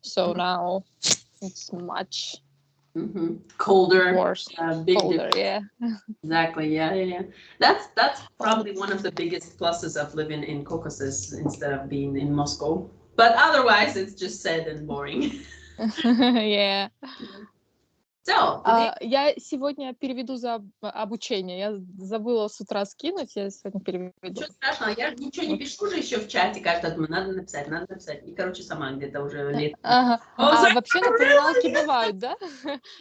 so now it's much colder, worse, big colder, yeah. Exactly, yeah. That's probably one of the biggest pluses of living in Caucasus instead of being in Moscow. But otherwise, it's just sad and boring. Yeah. So, today... Я сегодня переведу за обучение. Я забыла с утра скинуть, я сегодня переведу. Ничего страшного, я ничего не пишу же еще в чате каждый раз. Надо написать. И, короче, сама где-то уже лет. Ага. Вообще напоминалки бывают, да?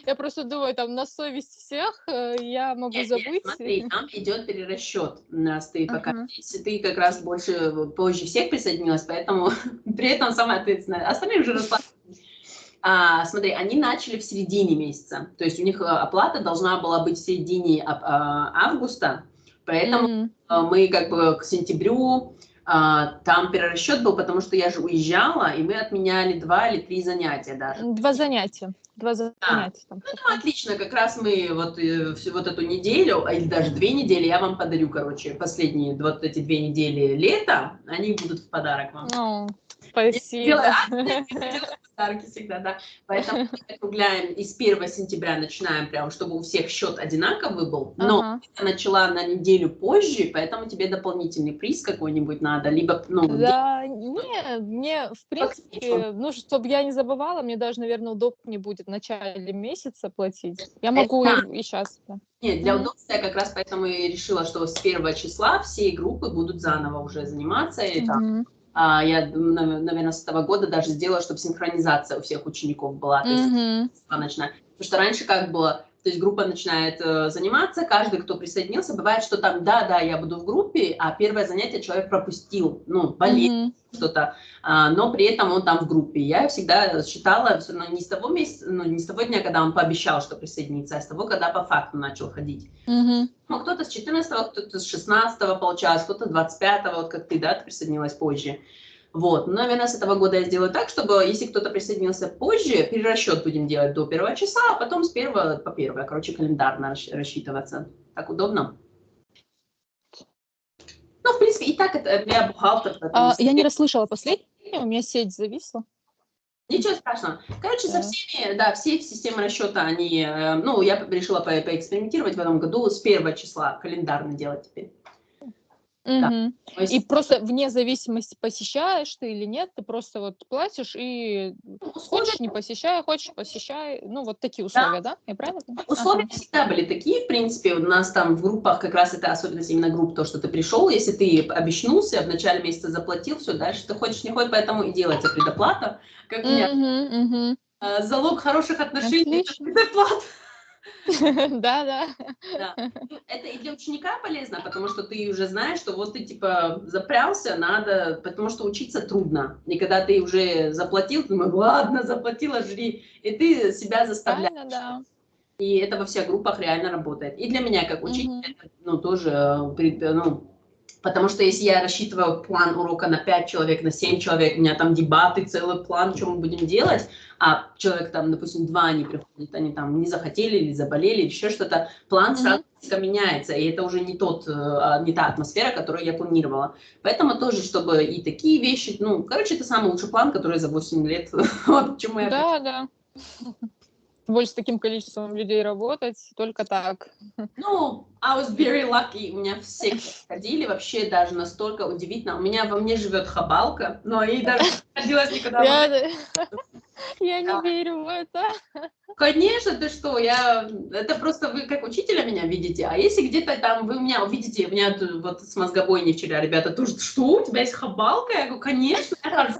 Я просто думаю, там на совесть всех я могу забыть. Смотри, там идет перерасчет. Раз ты пока здесь, ты как раз позже всех присоединилась, поэтому при этом самая ответственная. Остальные уже расплатились. Смотри, они начали в середине месяца, то есть у них оплата должна была быть в середине августа, поэтому мы как бы к сентябрю, там перерасчет был, потому что я же уезжала, и мы отменяли 2 или 3 занятия даже. 2 занятия. Там. Ну, отлично, как раз мы вот эту неделю, или даже 2 недели, я вам подарю, короче, последние вот эти 2 недели лета, они будут в подарок вам. Спасибо. Подарки всегда, да. Поэтому мы округляем и с 1 сентября начинаем прям, чтобы у всех счет одинаковый был. Но я начала на неделю позже, поэтому тебе дополнительный приз какой-нибудь надо, либо, Да, не, мне, в принципе, чтобы я не забывала, мне даже, наверное, удобнее будет в начале месяца платить. Я могу и сейчас. Да. Нет, для удобства я как раз поэтому и решила, что с 1 числа все группы будут заново уже заниматься. И я, наверное, с этого года даже сделала, чтобы синхронизация у всех учеников была. То есть, потому что раньше как было, то есть группа начинает заниматься, каждый, кто присоединился, бывает, что там, да, я буду в группе, а первое занятие человек пропустил, болезнь, что-то, но при этом он там в группе. Я всегда считала, все равно не с того месяца, не с того дня, когда он пообещал, что присоединится, а с того, когда по факту начал ходить. Кто-то с 14-го, кто-то с 16-го получалось, кто-то 25-го, вот как ты, да, ты присоединилась позже. Вот, наверное, с этого года я сделаю так, чтобы, если кто-то присоединился позже, перерасчет будем делать до 1 числа, а потом с 1 по 1, короче, календарно рассчитываться. Так удобно? Ну, в принципе, и так это для бухгалтера. Я не расслышала последнее, у меня сеть зависла. Ничего страшного. Короче, со всеми, да, все системы расчета, они, я решила поэкспериментировать в этом году, с 1 числа календарно делать теперь. Да. И просто вне зависимости, посещаешь ты или нет, ты просто вот платишь и хочешь не посещай, хочешь посещай, вот такие условия, да? Я правильно понимаю? Условия всегда были такие, в принципе, у нас там в группах как раз это особенность именно групп, то, что ты пришел, если ты обещнулся, в начале месяца заплатил, все, дальше ты хочешь, не хочешь, поэтому и делается предоплата, как у меня. Залог хороших отношений — это предоплата. Да. Это и для ученика полезно, потому что ты уже знаешь, что вот ты типа запрялся, надо, потому что учиться трудно. И когда ты уже заплатил, ты думаешь, ладно, заплатила, жри. И ты себя заставляешь. Да. И это во всех группах реально работает. И для меня как учителя, тоже, потому что если я рассчитываю план урока на 5 человек, на 7 человек, у меня там дебаты, целый план, что мы будем делать, а человек там, допустим, 2 не приходят, они там не захотели или заболели, или еще что-то, план сразу меняется, и это уже не та атмосфера, которую я планировала. Поэтому тоже, чтобы и такие вещи, это самый лучший план, который за 8 лет, вот почему я... Да. Больше с таким количеством людей работать, только так. I was very lucky. У меня все ходили, вообще даже настолько удивительно. Во мне живет хабалка, но ей даже не приходилось никогда. Я не верю в это. Конечно, ты что, это просто вы как учителя меня видите, а если где-то там вы меня увидите, у меня вот с мозгобойни вчера ребята тоже, что, у тебя есть хабалка? Я говорю, конечно, я хожу,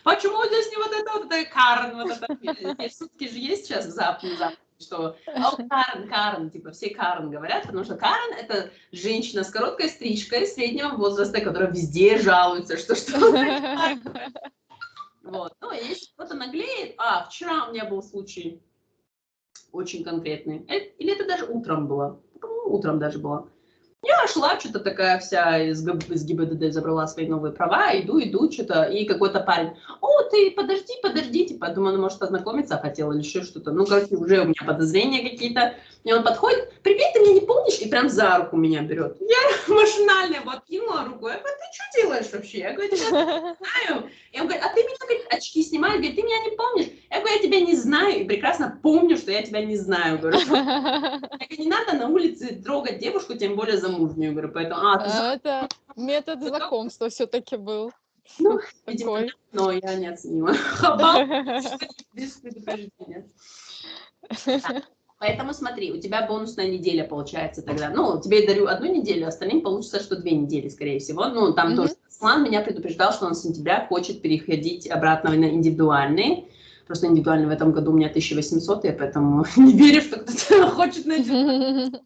почему здесь не вот это Карен, вот это, сутки же есть сейчас в Западе, что Карен, типа все Карен говорят, потому что Карен — это женщина с короткой стрижкой среднего возраста, которая везде жалуется, что вот. Если кто-то наглеет, вчера у меня был случай очень конкретный, или это даже утром было, утром даже было. Я шла, что-то такая вся из ГИБДД забрала свои новые права, иду, что-то, и какой-то парень, ты подожди, типа, думаю, он, может, познакомиться хотел или еще что-то. Ну, короче, уже у меня подозрения какие-то. И он подходит, привет, ты меня не помнишь? И прям за руку меня берет. Я машинально его откинула рукой. Я говорю, ты что делаешь вообще? Я говорю, тебя не знаю. И он говорит, а ты меня, говорит, очки снимаешь? Говорит, ты меня не помнишь? Я говорю, я тебя не знаю. И прекрасно помню, что я тебя не знаю. Говорю, не надо на улице трогать девушку, тем более замужнюю. Говорю, поэтому... Это метод знакомства все-таки был. Ну, видимо, но я не оценила. Без предупреждения. Поэтому смотри, у тебя бонусная неделя получается тогда. Ну, тебе я дарю 1 неделю, остальным получится, что 2 недели, скорее всего. Ну, там тоже Аслан меня предупреждал, что он с сентября хочет переходить обратно на индивидуальные. Просто индивидуальный в этом году у меня 1800, я поэтому не верю, что кто-то хочет на индивидуальный.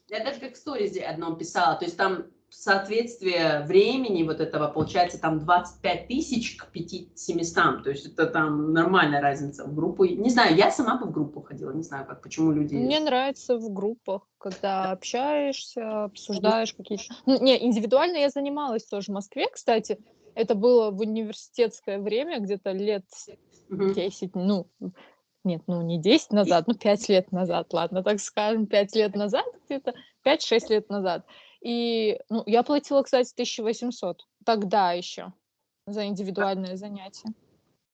Я даже как в сторизе одном писала, то есть там соответствие времени вот этого получается там 25 тысяч к 5700, то есть это там нормальная разница в группу. Не знаю, я сама бы в группу ходила, не знаю, как, почему люди... Мне нравится в группах, когда общаешься, обсуждаешь какие-то... Не, индивидуально я занималась тоже в Москве, кстати, это было в университетское время, где-то лет 10, ну, нет, ну не 10 назад, ну 5 лет назад, ладно, так скажем, 5 лет назад где-то, 5-6 лет назад. И ну, я платила, кстати, 1800 тогда еще за индивидуальное занятие.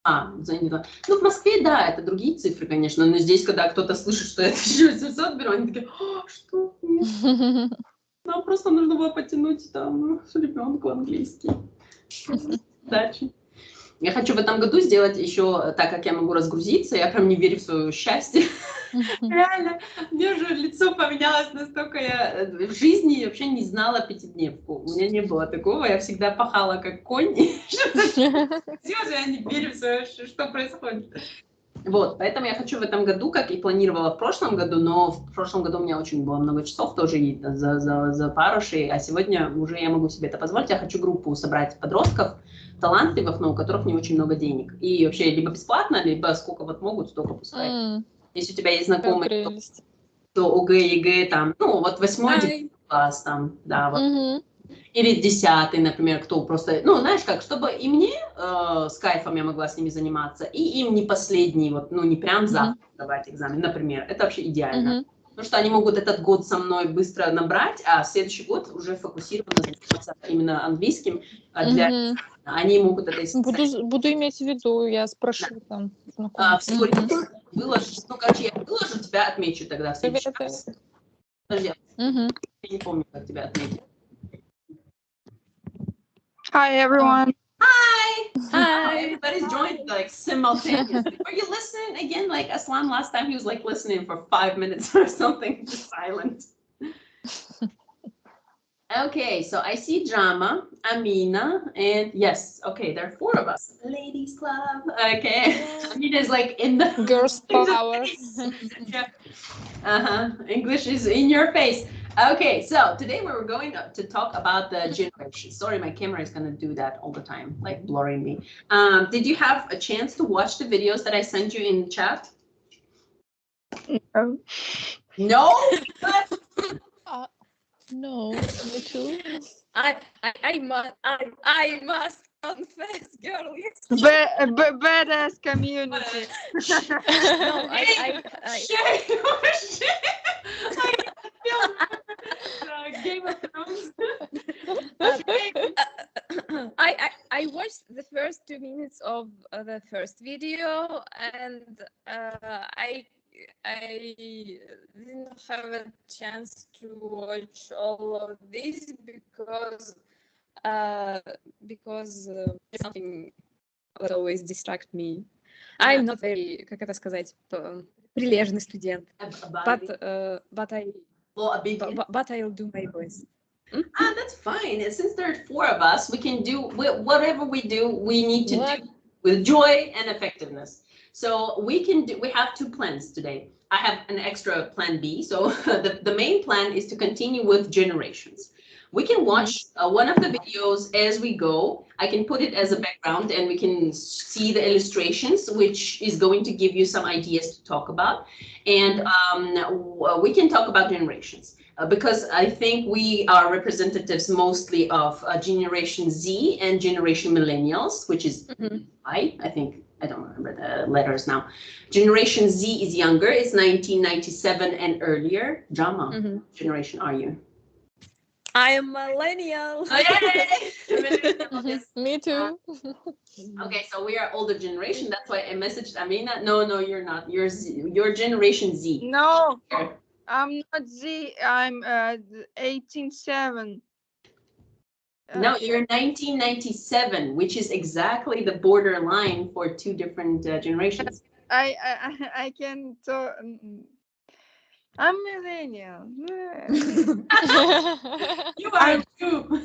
За индивидуальное. Ну, в Москве, да, это другие цифры, конечно, но здесь, когда кто-то слышит, что я 1800 беру, они такие, что? Нет. Нам просто нужно было потянуть там ребенку английский. Удачи. Я хочу в этом году сделать еще, так как я могу разгрузиться, я прям не верю в свое счастье. Реально, мне уже лицо поменялось настолько, я в жизни вообще не знала пятидневку. У меня не было такого, я всегда пахала как конь. Я не верю в свое, что происходит. Вот, поэтому я хочу в этом году, как и планировала в прошлом году, но в прошлом году у меня очень было много часов тоже и за парушей, а сегодня уже я могу себе это позволить. Я хочу группу собрать подростков, талантливых, но у которых не очень много денег. И вообще либо бесплатно, либо сколько вот могут, столько пускай. Если у тебя есть знакомые, то ОГЭ, ЕГЭ, там, ну, вот 8-9 класс там, да, вот. Или 10-й, например, кто просто, ну, знаешь как, чтобы и мне с кайфом я могла с ними заниматься, и им не последний, вот, ну, не прям завтра давать экзамен, например. Это вообще идеально. Потому что они могут этот год со мной быстро набрать, а следующий год уже фокусированно заниматься именно английским для экзамена. Они могут это использовать. Буду иметь в виду, я спрошу там. В сторис выложишь, ну, короче, я выложу, тебя отмечу тогда в следующий раз. Подожди, я не помню, как тебя отметить. Hi, everyone. Hi. Everybody's joined like simultaneously. Are you listening again? Like Aslan last time, he was like listening for 5 minutes or something, just silent. Okay, so I see Drama, Amina, and yes, okay, there are 4 of us. Ladies Club. Okay, Amina is like in the girls power. Yeah. English is in your face. Okay, so today we're going to talk about the generation. Sorry, my camera is going to do that all the time, like blurring me. Did you have a chance to watch the videos that I sent you in the chat? No. No? No, me too. I must confess, girl. Badass community. No, Game of Thrones. I watched the first 2 minutes of the first video, and I didn't have a chance to watch all of this because something that always distract me. I'm not very, как это сказать, прилежный студент, but I'll do my best. That's fine. And since there are 4 of us, we can do whatever we do. We need to do with joy and effectiveness. So we have 2 plans today. I have an extra plan B. So the main plan is to continue with generations. We can watch one of the videos as we go. I can put it as a background and we can see the illustrations, which is going to give you some ideas to talk about. And we can talk about generations. because I think we are representatives mostly of Generation Z and Generation Millennials, which is I think, I don't remember the letters now. Generation Z is younger, it's 1997 and earlier. Jama, generation are you? I am millennial. Oh, yay! Me too. Okay, so we are older generation. That's why I messaged Amina. No, you're not. You're Generation Z. No, I'm not Z. I'm 18/7. No, you're 1997, which is exactly the borderline for two different generations. I can talk. I'm millennial. You are too.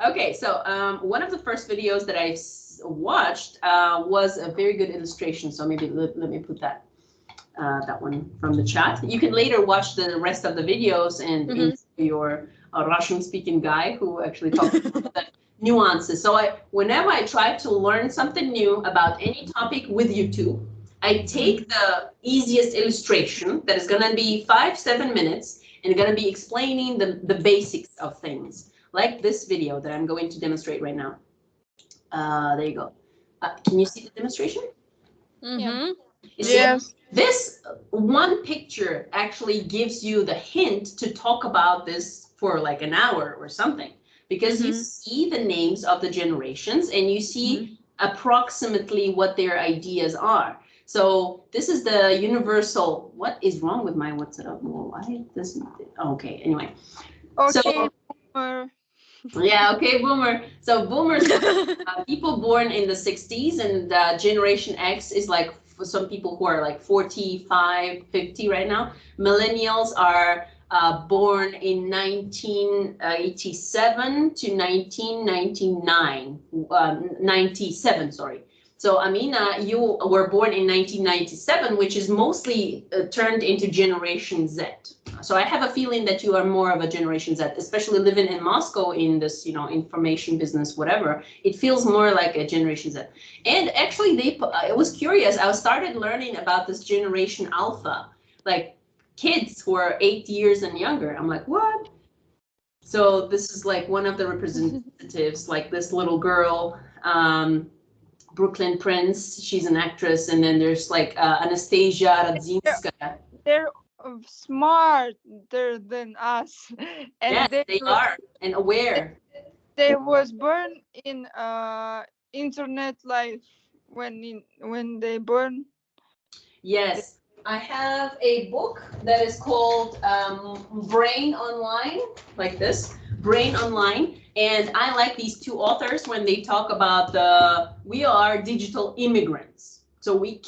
Okay, so one of the first videos that I watched was a very good illustration. So maybe let me put that one from the chat. You can later watch the rest of the videos and your Russian-speaking guy who actually talks about the nuances. So whenever I try to learn something new about any topic with YouTube, I take the easiest illustration that is going to be 5-7 minutes and going to be explaining the basics of things, like this video that I'm going to demonstrate right now. There you go. Can you see the demonstration? Yeah. Yes. This one picture actually gives you the hint to talk about this for like an hour or something, because you see the names of the generations and you see approximately what their ideas are. So this is the universal. What is wrong with my WhatsApp? Why this? Okay, anyway. Okay. So, Boomer. yeah, okay, boomer. So boomers are people born in the 60s, and Generation X is like for some people who are like 45, 50 right now. Millennials are born in 1987 to 1999, 97, sorry. So Amina, you were born in 1997, which is mostly turned into Generation Z. So I have a feeling that you are more of a Generation Z, especially living in Moscow in this, information business, whatever. It feels more like a Generation Z. And actually, I was curious. I started learning about this Generation Alpha, like kids who are 8 years and younger. I'm like, what? So this is like one of the representatives, like this little girl, Brooklyn Prince. She's an actress, and then there's like Anastasia Radzinskaya. They're smarter than us, and yes, they are, and aware. They was born in internet life when they born. Yes, I have a book that is called Brain Online, like this, Brain Online. And I like these two authors when they talk about we are digital immigrants. So we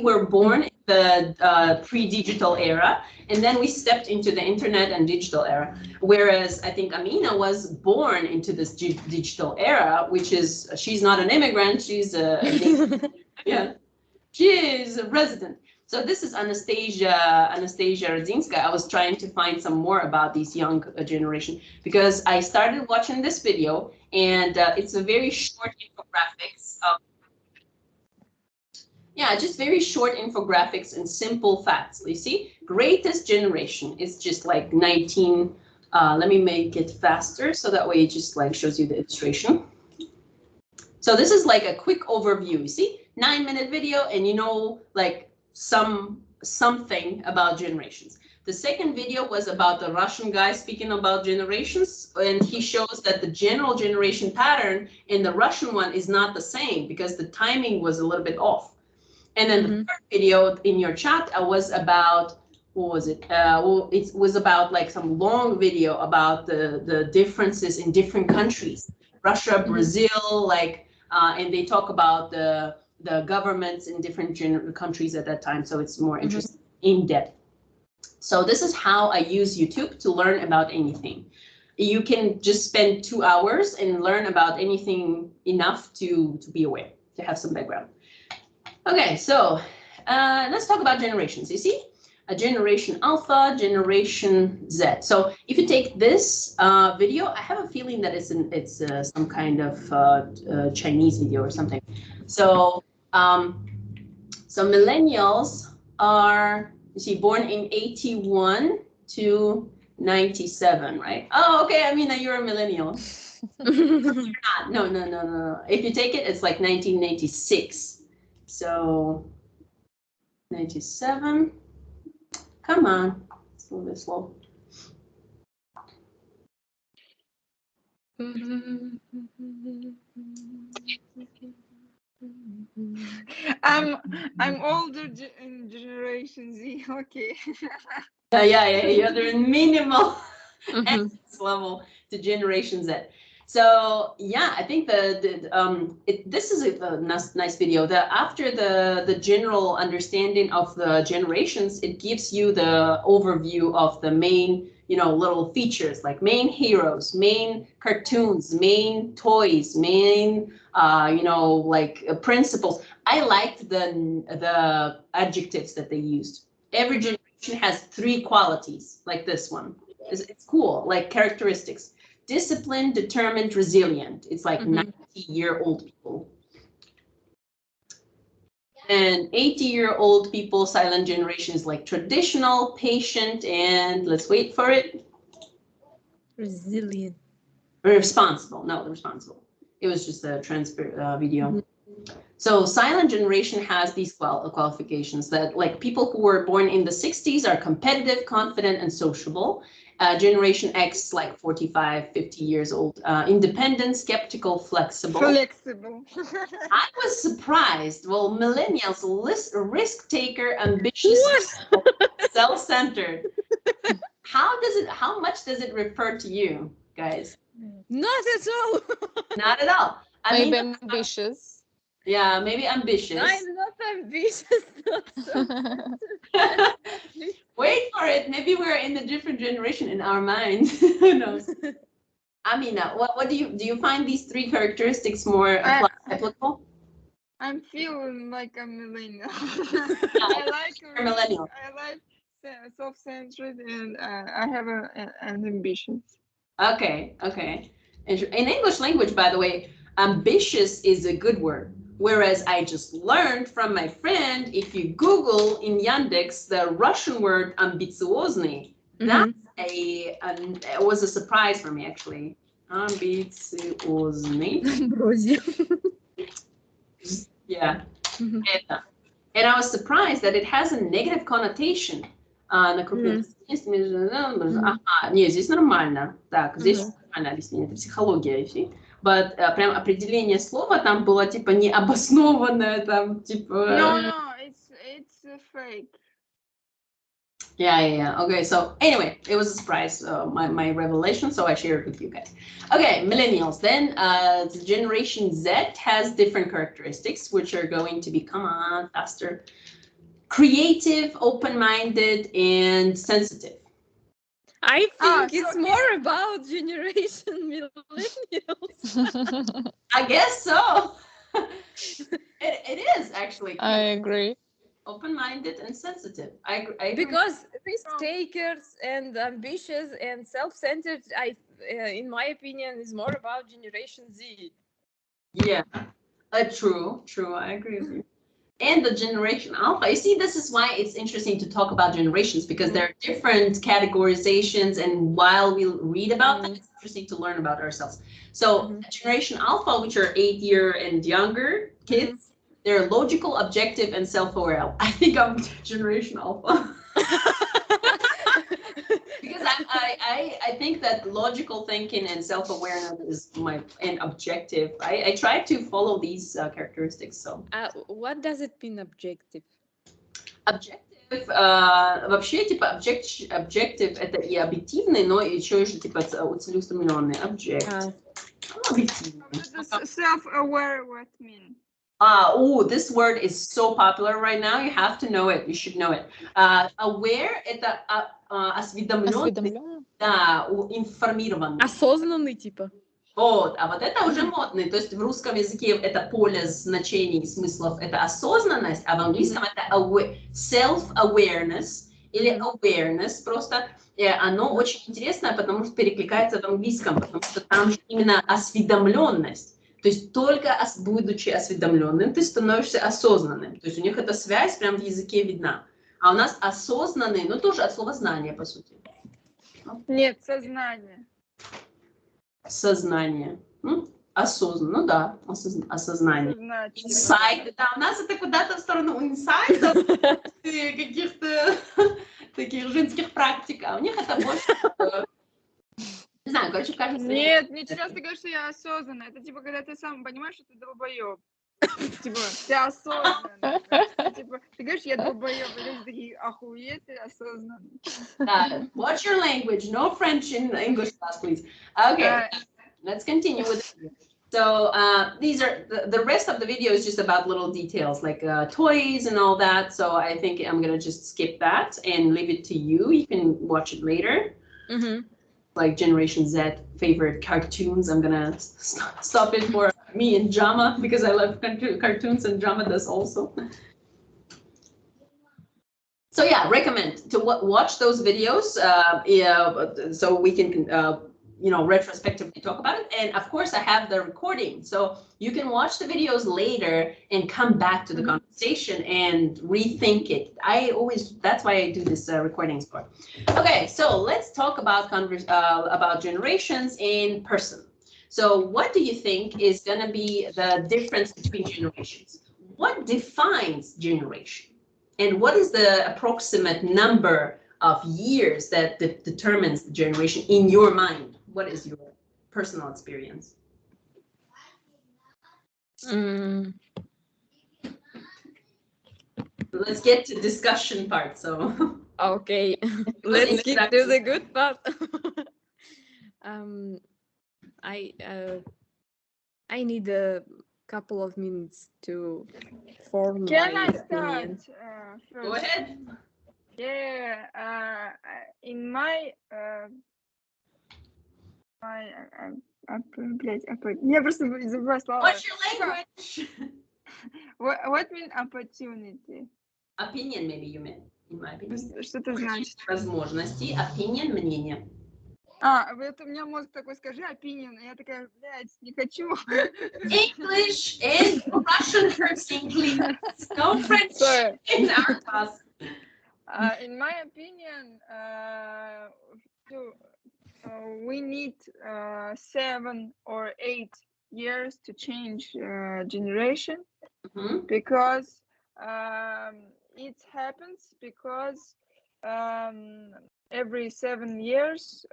were born in the pre-digital era, and then we stepped into the internet and digital era. Whereas I think Amina was born into this digital era, which is, she's not an immigrant, she's yeah, she is a resident. So this is Anastasia Radzinska. I was trying to find some more about these young generation, because I started watching this video, and it's a very short infographics. Just very short infographics and simple facts. You see, greatest generation is just like 19. Let me make it faster so that way it just like shows you the illustration. So this is like a quick overview. You see, 9-minute video, and like something about generations. The second video was about the Russian guy speaking about generations, and he shows that the general generation pattern in the Russian one is not the same because the timing was a little bit off. And then the third video in your chat was about, what was it? It was about like some long video about the differences in different countries, Russia, Brazil, like, and they talk about the governments in different countries at that time. So it's more interesting, in depth. So this is how I use YouTube to learn about anything. You can just spend 2 hours and learn about anything enough to be aware, to have some background. Okay, so let's talk about generations. You see, a Generation Alpha, Generation Z. So if you take this video, I have a feeling that it's some kind of Chinese video or something. So so millennials are You see, born in 81 to 97, right? Oh, okay, I mean, you're a millennial. You're not. No. If you take it, it's like 1996. So 97. Come on. It's a little bit slow. I'm older in Generation Z. Okay. Yeah. They're minimal level to Generation Z. So yeah, I think this is a nice video. After the general understanding of the generations, it gives you the overview of the main, little features like main heroes, main cartoons, main toys, main, principles. I liked the adjectives that they used. Every generation has 3 qualities, like this one. It's cool, like characteristics. Disciplined, determined, resilient. It's like 90-year-old people. And 80-year-old people, silent generation is like traditional, patient, and let's wait for it. Resilient. Responsible. No, responsible. It was just a transfer video. So silent generation has these qualifications that, like, people who were born in the 60s are competitive, confident, and sociable. Generation X, like 45, 50 years old, independent, skeptical, flexible. Flexible. I was surprised. Well, millennials, risk taker, ambitious, self-centered. How much does it refer to you, guys? Not at all. Not at all. Maybe ambitious. Yeah, maybe ambitious. I'm not ambitious. Not so. Wait for it. Maybe we're in a different generation in our mind. Who knows? Amina, what do you find these 3 characteristics more applicable? I'm feeling like a millennial. I like millennial. I like self-centered, and I have an ambition. Okay. In English language, by the way, ambitious is a good word. Whereas I just learned from my friend, if you Google in Yandex the Russian word ambitiozny, that was a surprise for me, actually. Ambitiozny. Yeah. And I was surprised that it has a negative connotation. Не, здесь нормально. Так, здесь нормально объяснение, это психология, you. But прям определение слова там было типа необоснованное, там типа. No, it's fake. Yeah. Okay, so anyway, it was a surprise, my revelation, so I share it with you guys. Okay, millennials. Then the Generation Z has different characteristics, which are going to be, come on, faster, creative, open-minded, and sensitive. I think it's more about Generation Millennials. I guess so. It is actually. I agree. Open-minded and sensitive. I agree. Because risk takers and ambitious and self-centered, in my opinion, is more about Generation Z. Yeah, true. I agree with you. And the Generation Alpha. You see, this is why it's interesting to talk about generations, because there are different categorizations, and while we read about them, it's interesting to learn about ourselves. So Generation Alpha, which are 8-year and younger kids, they're logical, objective, and self-aware. I think I'm Generation Alpha. Because I think that logical thinking and self-awareness is and objective. I try to follow these characteristics. So. What does it mean, objective? Objective, вообще типа objective это и объективный, но еще типа целеустремленный object. Self-aware, what mean? This word is so popular right now. You have to know it. You should know it. Aware это осведомленный, да, информированный. Осознанный типа. Вот, а вот это уже модный. То есть в русском языке это поле значений, смыслов, это осознанность, а в английском это self-awareness или awareness просто. И оно очень интересное, потому что перекликается в английском, потому что там же именно осведомленность. То есть только будучи осведомленным, ты становишься осознанным. То есть у них эта связь прям в языке видна. А у нас осознанный, но тоже от слова знание, по сути. Нет, сознание. Сознание. Осознанно, ну да, осознание. Сознательно. Инсайт, да, у нас это куда-то в сторону инсайта, каких-то таких женских практик, а у них это больше, не знаю, короче, кажется... Нет, мне часто говорят, что я осознанна. Это типа, когда ты сам понимаешь, что ты долбоеб. Типа, ты осознанно. Типа, ты говоришь, я долбоеб, и люди такие, охуеть, ты осознанно. Watch your language, no French in English class, please. Okay, let's continue with it. So these are, the rest of the video is just about little details like toys and all that. So I think I'm gonna just skip that and leave it to you. You can watch it later. Like Generation Z favorite cartoons. I'm gonna stop it for me and drama because I love cartoons and drama does also. So yeah, recommend to watch those videos so we can retrospectively talk about it. And of course I have the recording, so you can watch the videos later and come back to the conversation and rethink it. That's why I do this recordings part. Okay, so let's talk about generations in person. So what do you think is going to be the difference between generations? What defines generation? And what is the approximate number of years that determines the generation in your mind? What is your personal experience? Let's get to discussion part. So okay, let's get to the good part. I need a couple of minutes to form my opinion. First? Go ahead. Yeah, in my я просто забыла слова. What's your language? What mean opportunity? Opinion, maybe you meant, in my opinion. Что это значит? Возможности, opinion, мнение. Вот у меня мозг такой, скажи opinion, и я такая, блядь, не хочу. English and Russian cursing, please. No French in our class. In my opinion, we need 7 or 8 years to change generation because it happens because every 7 years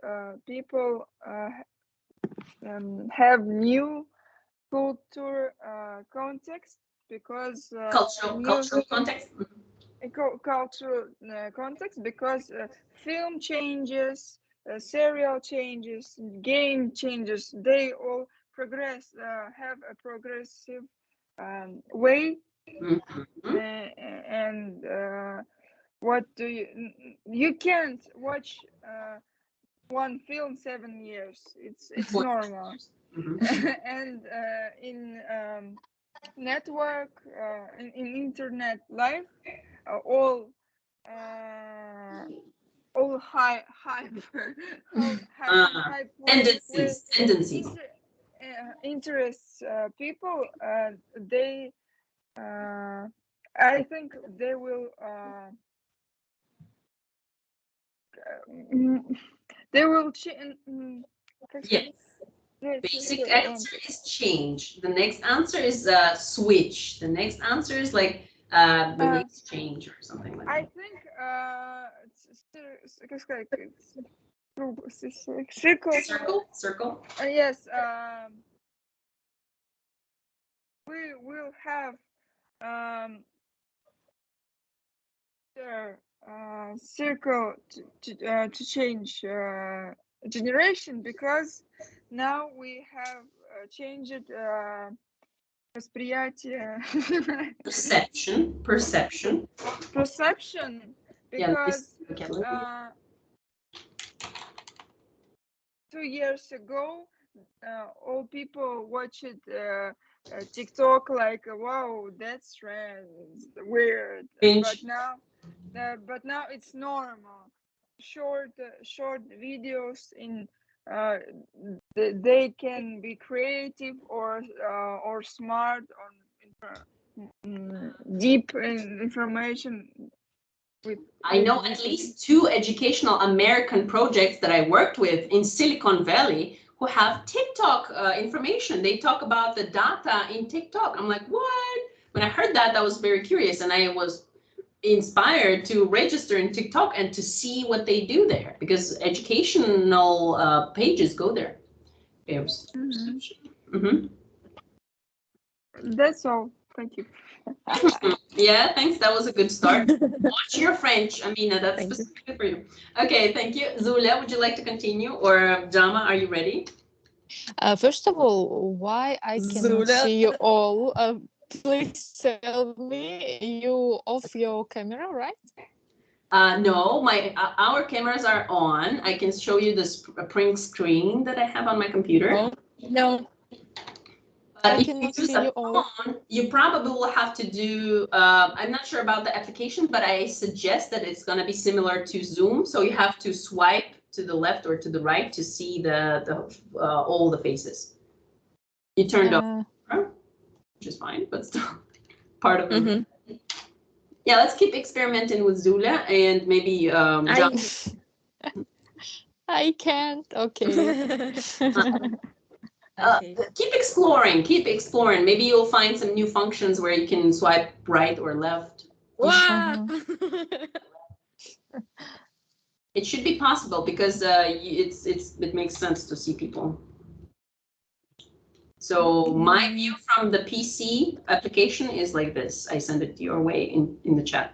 people have new culture context because cultural context. Cultural context because film changes, serial changes, game changes. They all progress, have a progressive way. And what do you can't watch one film 7 years. It's normal. And in network, in internet life, all hype tendencies interests people. They I think they will change. Yes. Basic answer is change. The next answer is switch. The next answer is like the next change or something like that. I think circle. Yes. We will have circle to change generation because now we have changed восприятие. Perception because 2 years ago all people watched TikTok like wow that's weird, but now it's normal. Short videos in they can be creative or smart on deep information I know at least 2 educational American projects that I worked with in Silicon Valley who have TikTok information. They talk about the data in TikTok. I'm like, what? When I heard that, I was very curious, and I was inspired to register in TikTok and to see what they do there, because educational pages go there. That's all. Thank you. Yeah, thanks. That was a good start. Watch your French, Amina. That's specifically for you. Okay, thank you. Zulia, would you like to continue? Or Jama, are you ready? First of all, why I cannot see you all? Please tell me, you off your camera, right? No, our cameras are on. I can show you the print screen that I have on my computer. Oh, no. But if you use a phone, you probably will have to do, I'm not sure about the application, but I suggest that it's going to be similar to Zoom. So you have to swipe to the left or to the right to see all the faces. You turned off, which is fine, but still part of it. Yeah, let's keep experimenting with Zula and maybe I can't. Okay. Keep exploring. Maybe you'll find some new functions where you can swipe right or left. Wow. It should be possible because it makes sense to see people. So my view from the PC application is like this. I send it your way in the chat.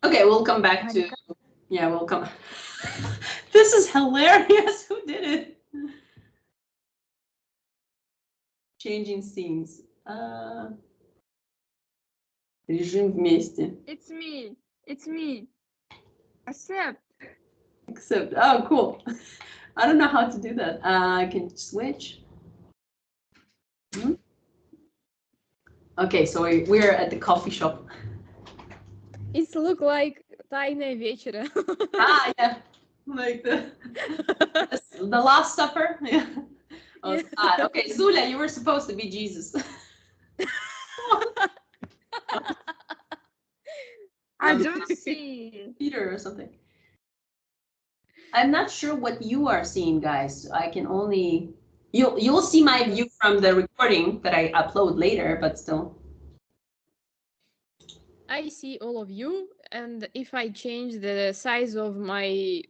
Okay, we'll come back to, we'll come. This is hilarious. Who did it? Changing scenes. Режим вместе. It's me. Accept. Oh, cool. I don't know how to do that. I can switch. Okay, so we're at the coffee shop. It looks like Тайная вечера. Yeah. Like the Last Supper. Yeah. Oh, yeah. Okay, Zula, you were supposed to be Jesus. I don't see Peter or something. I'm not sure what you are seeing, guys. I can only you'll see my view from the recording that I upload later, but still. I see all of you, and if I change the size of my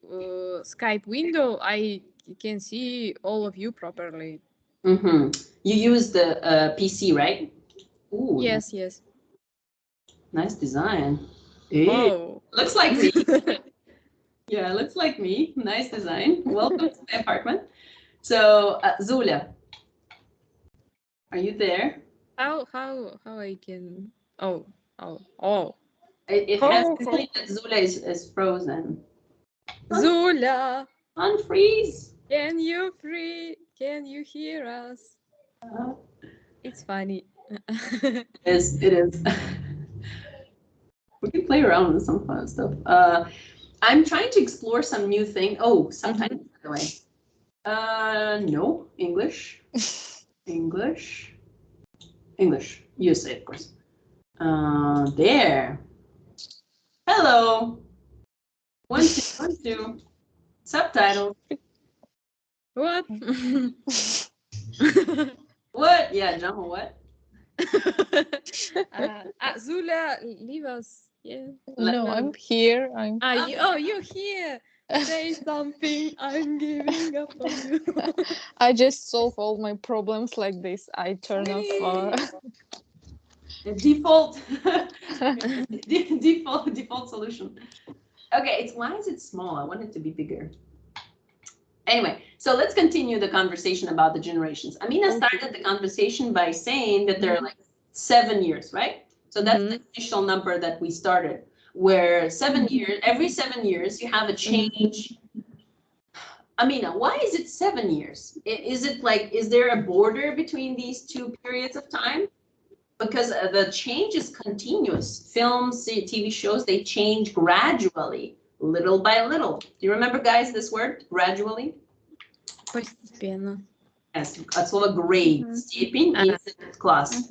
Skype window, I can see all of you properly. You use the PC, right? Ooh, yes. Nice design. Oh, looks like me. Yeah, looks like me. Nice design. Welcome to my apartment. So, Zula, are you there? How I can? Oh. It has to say that Zula is frozen. Zula, unfreeze. Can you hear us? It's funny. Yes, it is. We can play around with some fun stuff. I'm trying to explore some new thing. Oh, subtitles, by the way. No, English. English. USA, of course. There. Hello. 1, 2, 1, 2. Subtitles. What? What? Yeah, Jama, what? Zula, leave us. Yeah. No, I'm here. You're here. Say something. I'm giving up on you. I just solve all my problems like this. I turn off. Default solution. Okay, why is it small? I want it to be bigger. Anyway, so let's continue the conversation about the generations. Amina started the conversation by saying that there are like 7 years, right? So that's the initial number that we started, where 7 years, every 7 years, you have a change. Amina, why is it 7 years? Is it like, is there a border between these two periods of time? Because the change is continuous. Films, TV shows, they change gradually, little by little. Do you remember, guys, this word, gradually? Постепенно. Yes, от слова grade. Степень is class.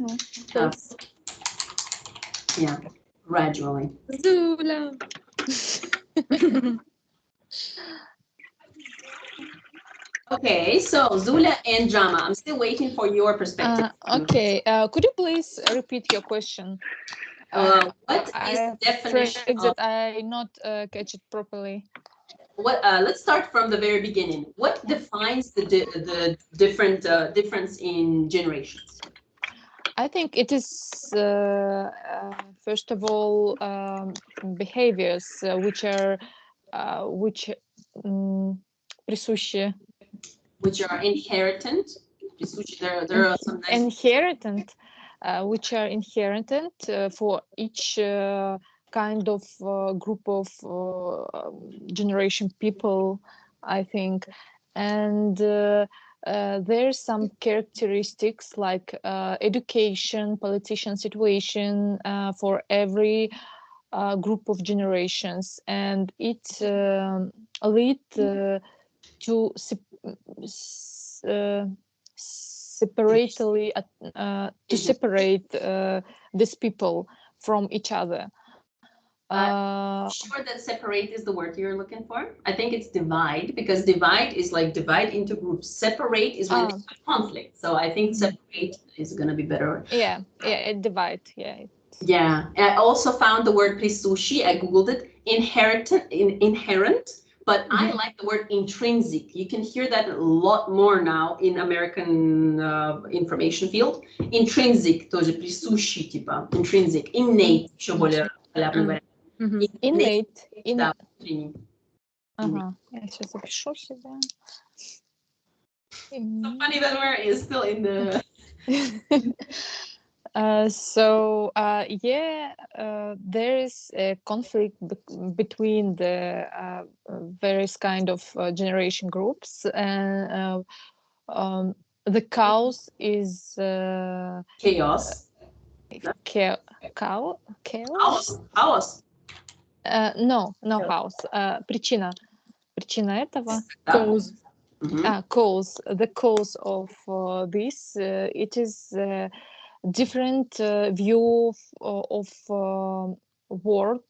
Yeah, gradually. Zula. Okay, so Zula and Jama, I'm still waiting for your perspective. Okay, could you please repeat your question? What is I the definition afraid of that I not catch it properly. what? Let's start from the very beginning. What defines the difference in generations? I think it is first of all behaviors which are присущи. Which are inheritant. There are some nice Inheritant, which are inheritant for each kind of group of generation people, I think, and there's some characteristics like education, politician situation for every group of generations, and it lead to separately to separate these people from each other. Sure that separate is the word you're looking for? I think it's divide, because divide is like divide into groups. Separate is when there's conflict. So I think separate is going to be better. Yeah, divide. Yeah. Yeah. I also found the word prisushi. I Googled it. Inherent. But I like the word intrinsic. You can hear that a lot more now in American information field. Intrinsic, тоже присущий, типа, intrinsic, innate, еще более популярный вариант. Innate. Да, внутренний. Ага, я сейчас запишу себя. So funny that we're still in the... There is a conflict between the various kind of generation groups, and the chaos is chaos. Chaos. No chaos. Причина этого. Cause. Cause. The cause of this. It is different view of world,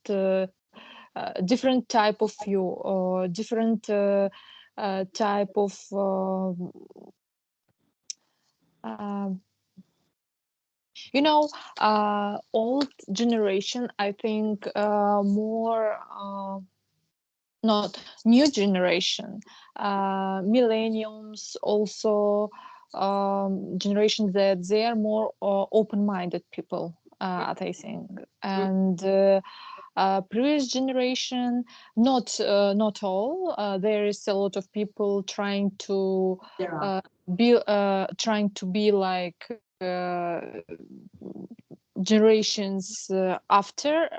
different type of view, or different type of old generation, I think more not new generation, millenniums also, generation that they are more open-minded people, I think, and previous generation, not all. There is a lot of people trying to be like generations after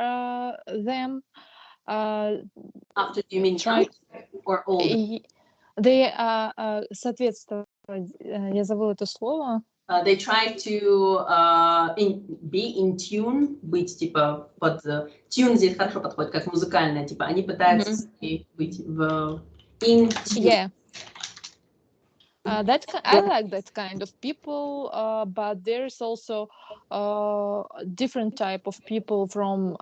them. After, you mean or old? They соответствовать. Я забыла это слово. They try to be in tune, быть типа под tune здесь хорошо подходит, как музыкальная, типа они пытаются быть в in tune. Yeah. I like that kind of people, but there's also different type of people from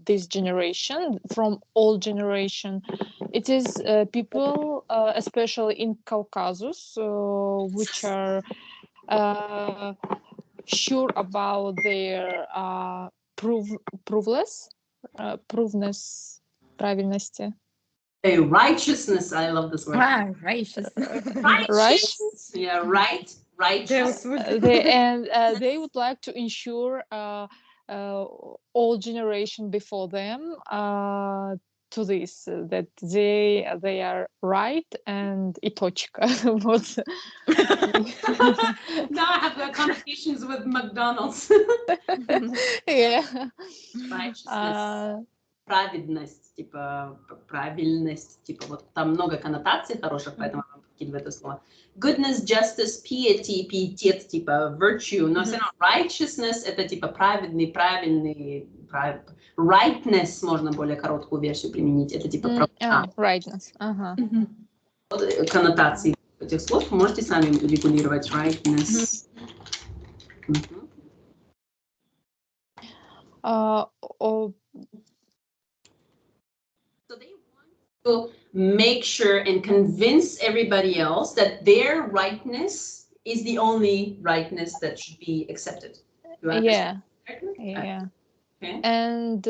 this generation, from old generation. It is people, especially in Caucasus, which are sure about their proveness, правильности. Righteousness, I love this word. Righteous. Righteous. Yeah, right. Righteous. They would like to ensure all generation before them to this, that they are right, and и точка. Вот. Now I have the connotations with McDonald's. Yeah. Righteousness. Праведность, типа правильность, типа вот там много коннотаций хороших, поэтому я вам подкидываю это слово. Goodness, justice, piety, пиетет, типа virtue, но все равно righteousness это типа праведный, rightness можно более короткую версию применить, это типа rightness. Вот коннотации этих слов можете сами регулировать. Rightness. Or So they want to make sure and convince everybody else that their rightness is the only rightness that should be accepted. Do I understand correctly? yeah. Okay. And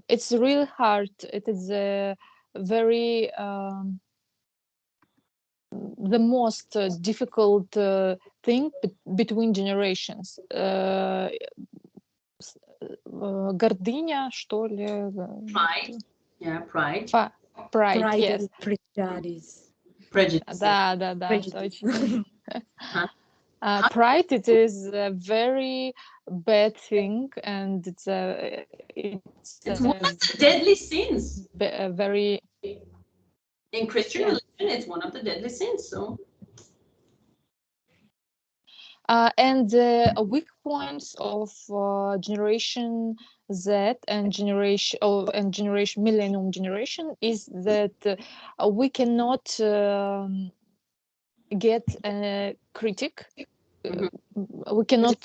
it's really hard. It is a very the most difficult thing between generations. Гордыня, что ли? Pride. Yeah, pride. Pride, yes. and prejudice. Prejudice. Да, Prejudice. точно. Huh? Pride, it is a very bad thing, and it's one of the deadly sins. Very. In Christian religion, it's one of the deadly sins. So. And the weak points of generation Z and generation millennium generation is that we cannot get a critic. We cannot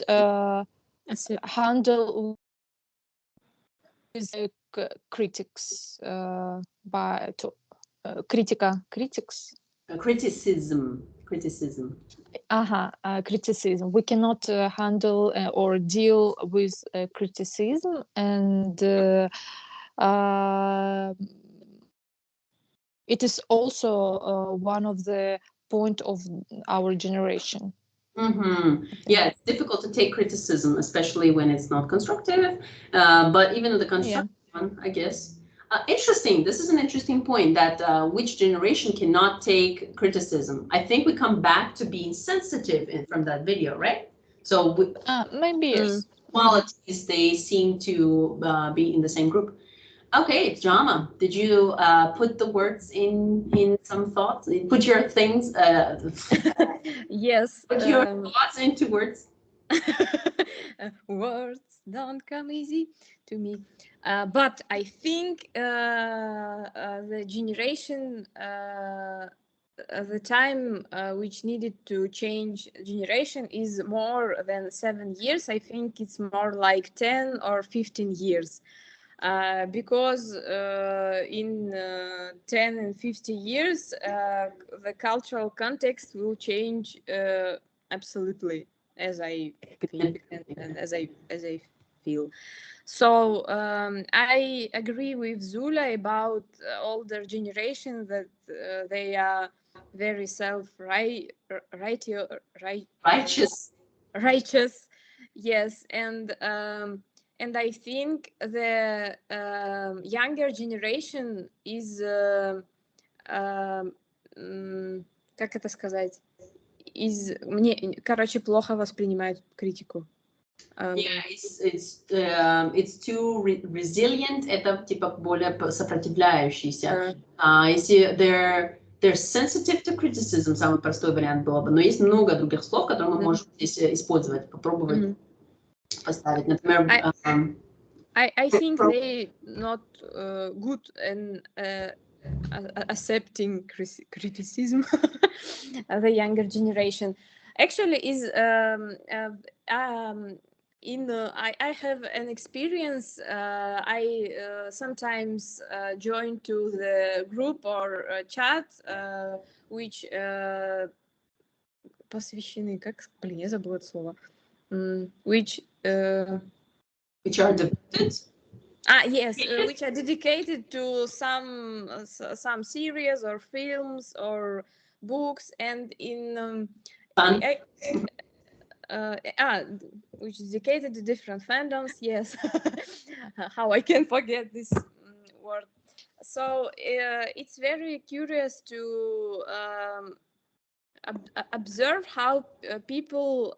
handle with critics by critics. Criticism. Criticism. We cannot handle or deal with criticism, and it is also one of the point of our generation. Yeah, it's difficult to take criticism, especially when it's not constructive. But even the constructive one, I guess. Interesting. This is an interesting point that which generation cannot take criticism. I think we come back to being sensitive from that video, right? So maybe yes. Qualities, they seem to be in the same group. Okay, Jama, did you put the words in some thoughts? Put your things. Yes. Put your thoughts into words. Words don't come easy to me. But I think the generation, the time which needed to change generation is more than 7 years. I think it's more like 10 or 15 years. Because in 10 and 50 years, the cultural context will change absolutely, as I think and as I feel. So I agree with Zula about older generation that they are very righteous. Yes, and I think the younger generation is как это сказать, плохо воспринимает критику. Yeah, it's too resilient. Это типа более сопротивляющийся. Если they're sensitive to criticism, самый простой вариант было бы. Но есть много других слов, которые мы можем здесь использовать, попробовать поставить. Например, I think they not good in accepting criticism. The younger generation actually is I have an experience. I sometimes join to the group or chat which посвящены, я забыла это слово. Which are devoted. Yes, which are dedicated to some series or films or books, and in which is dedicated to different fandoms. Yes, how I can forget this word. So it's very curious to observe how people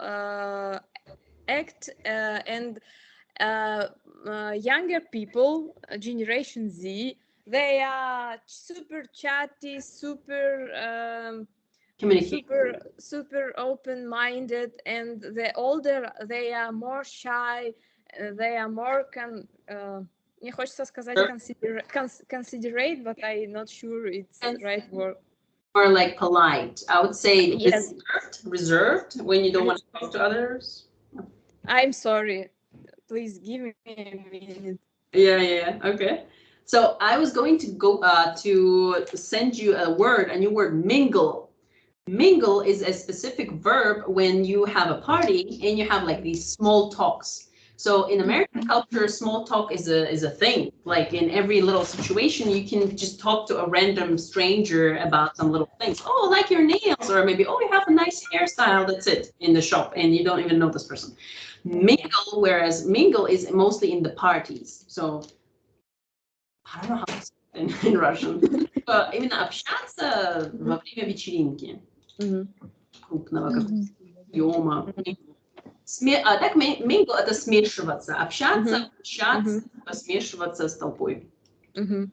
act, and younger people, Generation Z, they are super chatty, super open-minded, and the older they are more shy, they are more мне хочется сказать considerate, but I'm not sure it's the right word. Or like polite. I would say reserved when you don't want to talk to others. I'm sorry. Please give me a minute. Yeah. Okay. So I was going to go to send you a new word, mingle. Mingle is a specific verb when you have a party and you have like these small talks. So in American culture, small talk is a thing. Like in every little situation, you can just talk to a random stranger about some little things. Oh, I like your nails, or maybe, oh, you have a nice hairstyle. That's it in the shop, and you don't even know this person. Mingle, whereas mingle is mostly in the parties. So I don't know how to say it in Russian. Именно общаться во время вечеринки. Крупного объема. Так mingle — это смешиваться, общаться, смешиваться с толпой. I'm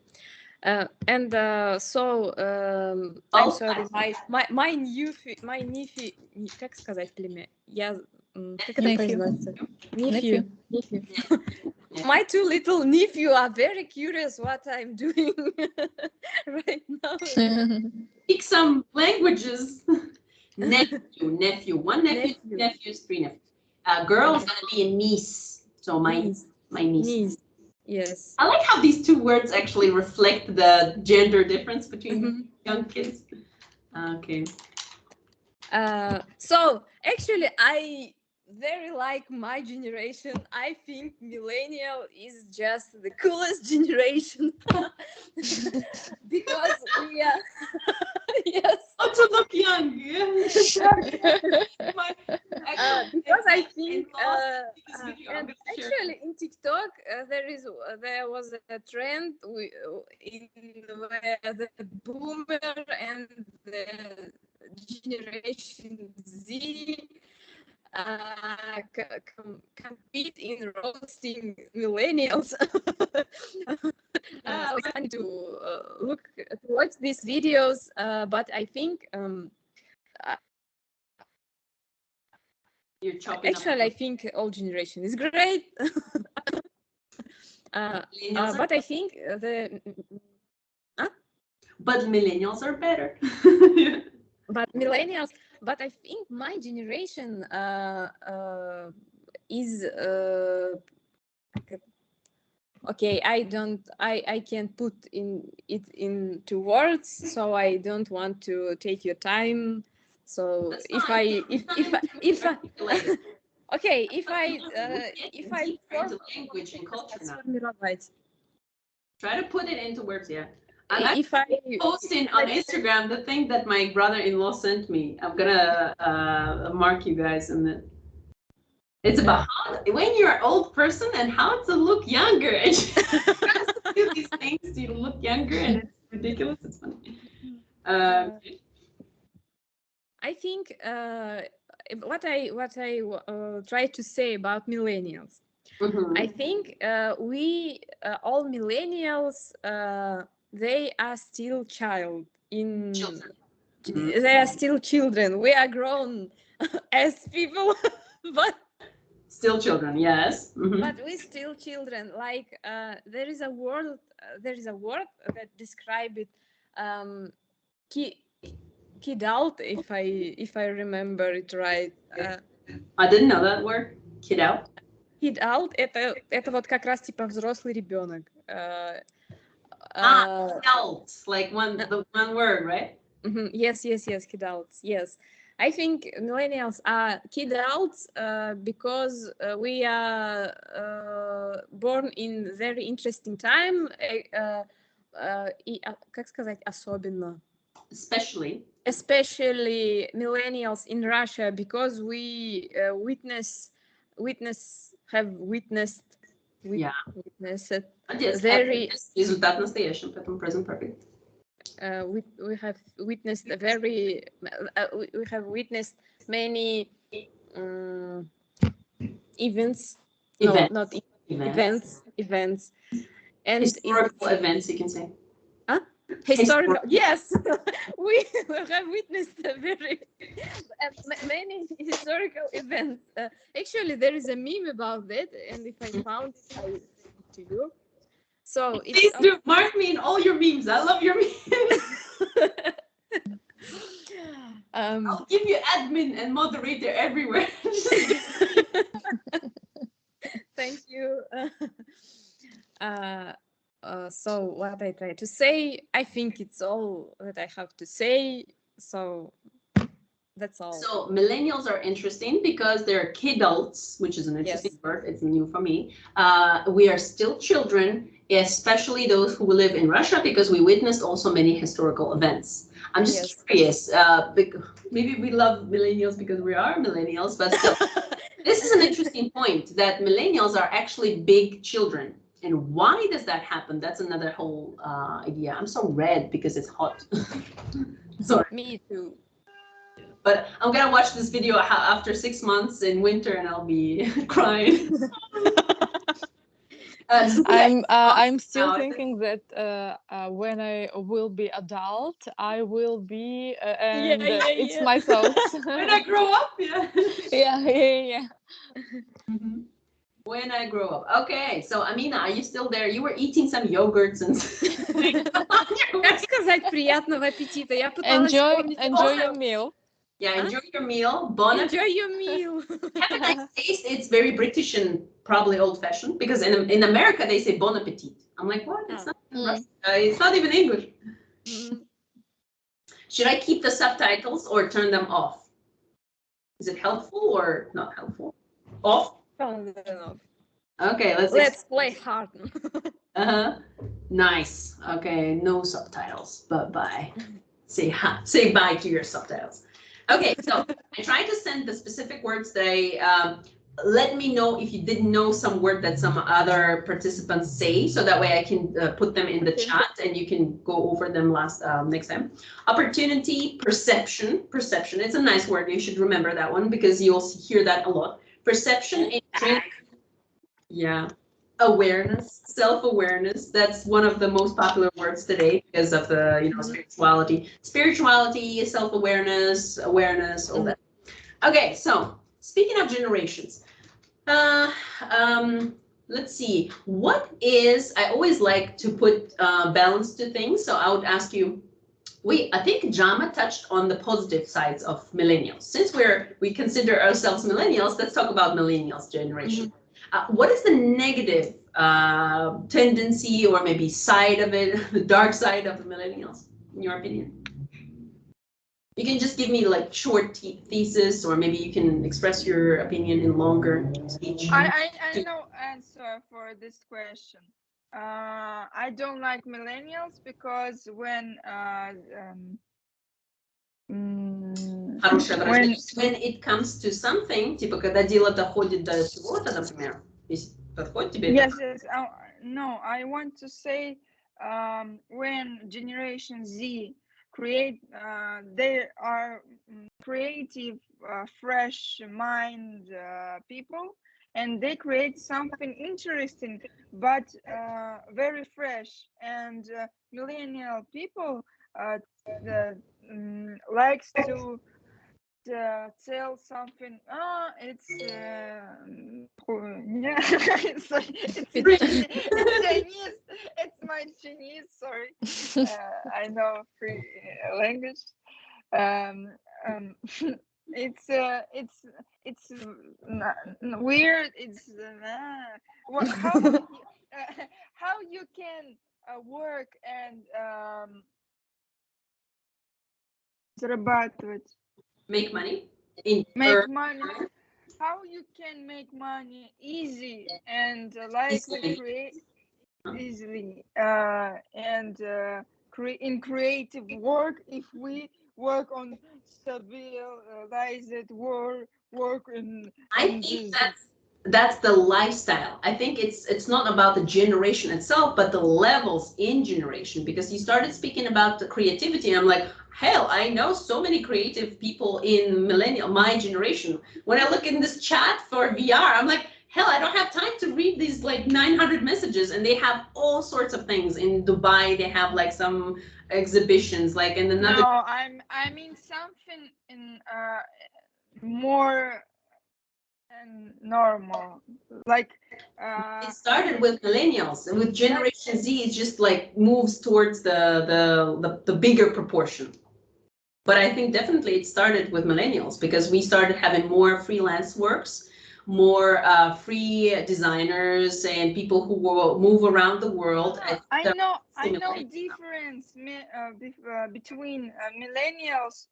sorry, my nephew, как сказать племя? Как это произносится? Nephew. My two little nephew are very curious what I'm doing right now. Speak some languages. Nephew. One nephew, two nephews, three nephews. Girl is gonna be a niece. So my niece. Yes. I like how these two words actually reflect the gender difference between young kids. Okay. So actually, I very like my generation. I think millennial is just the coolest generation because we are yes. Oh, to look young. Because I think and actually in TikTok there was a trend in where the boomer and the generation Z compete in roasting millennials. I was trying to watch these videos, but I think you're chopping actually, I think old generation is great. But I think But millennials are better. But I think my generation is okay. I can't put it into words, so I don't want to take your time. So if I okay, if I language and culture now. Try to put it into words, yeah. If I posting on Instagram the thing that my brother-in-law sent me. I'm gonna mark you guys in the. It's about when you're an old person and how to look younger. And you do these things to look younger, and it's ridiculous. It's funny. I think what I try to say about millennials. I think we all millennials they are still children. They are still children. We are grown as people, but still children. Yes. But we still children. Like there is a word that describe it. Kid-out, if I remember it right. I didn't know that word. Kid-out. Kid-out это вот как раз типа взрослый ребенок. Kid-out, like the one word, right? Yes, kid-outs. Yes, I think millennials are kid-outs because we are born in very interesting time. Как сказать особенно? Especially millennials in Russia, because we witnessed very результат настоящем, поэтому present perfect. We have witnessed many events. No, not events. And historical events, you can say. Historical, yes. We have witnessed many historical events. Actually, there is a meme about that, and if I found it, I will send it to you. So please do mark me in all your memes. I love your memes. I'll give you admin and moderator everywhere. So what I try to say, I think it's all that I have to say. So that's all. So millennials are interesting because they're kidults, which is an interesting word. It's new for me. We are still children, especially those who live in Russia, because we witnessed also many historical events. I'm just curious. Maybe we love millennials because we are millennials, but still, this is an interesting point that millennials are actually big children. And why does that happen? That's another whole idea. I'm so red because it's hot. Sorry. Me too. But I'm gonna watch this video after 6 months in winter, and I'll be crying. I'm still thinking that when I will be adult, I will be and it's myself. When I grow up, yeah. Mm-hmm. When I grow up. Okay, so Amina, are you still there? You were eating some yogurts and. Как сказать приятного аппетита? Я пыталась enjoy your meal. Yeah, enjoy your meal. Bon appetit. Enjoy your meal. Have a nice taste. It's very British and probably old-fashioned because in America they say bon appetit. I'm like, what? It's not. It's not even English. Should I keep the subtitles or turn them off? Is it helpful or not helpful? Off. Okay, let's play hard. Nice. Okay, no subtitles. Bye. Say bye to your subtitles. Okay, so I tried to send the specific words today. Let me know if you didn't know some word that some other participants say, so that way I can put them in the chat and you can go over them next time. Opportunity, perception. Perception. It's a nice word. You should remember that one because you'll hear that a lot. Perception, awareness, self-awareness. That's one of the most popular words today because of the spirituality, self-awareness, awareness, all that. Okay, so speaking of generations, let's see. I always like to put balance to things. So I would ask you. I think Jama touched on the positive sides of millennials. Since we consider ourselves millennials, let's talk about millennials generation. What is the negative tendency or maybe side of it, the dark side of the millennials, in your opinion? You can just give me like short thesis, or maybe you can express your opinion in longer speech. I know answer for this question. I don't like millennials because when it comes to something, типа когда дело доходит до чего-то, например, подходит тебе? Yes. No, I want to say when Generation Z they are creative, fresh mind people, and they create something interesting, but very fresh. And millennial people likes to tell something. It's Chinese. It's my Chinese. Sorry, I know free language. It's weird. It's how you can work and зарабатывать. Make money. Make money. How you can make money easy and create easily and in creative work. If we work on stabilized work in. I think that's the lifestyle. I think it's not about the generation itself, but the levels in generation. Because you started speaking about the creativity, and I'm like, hell, I know so many creative people in my generation. When I look in this chat for VR, I'm like, hell, I don't have time to read these like 900 messages, and they have all sorts of things. In Dubai, they have like some exhibitions, like in another. No, I mean something in more and normal, like it started with millennials, and with Generation Z it just like moves towards the bigger proportion. But I think definitely it started with millennials, because we started having more freelance works, more free designers and people who will move around the world. I know difference between millennials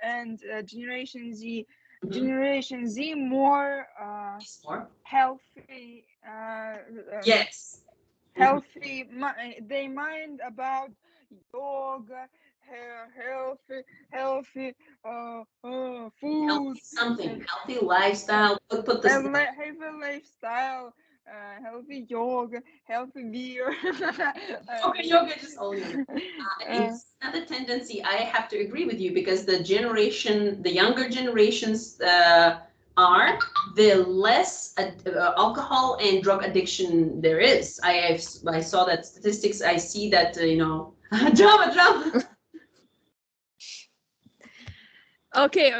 and Generation Z. Generation Z more healthy. Yes. Healthy. They mind about yoga, healthy food, healthy lifestyle. Put this healthy lifestyle, healthy yoga, healthy beer. yoga just all yoga. It's another tendency. I have to agree with you because the younger generations the less alcohol and drug addiction there is. I saw that statistics. I see that drama. Okay,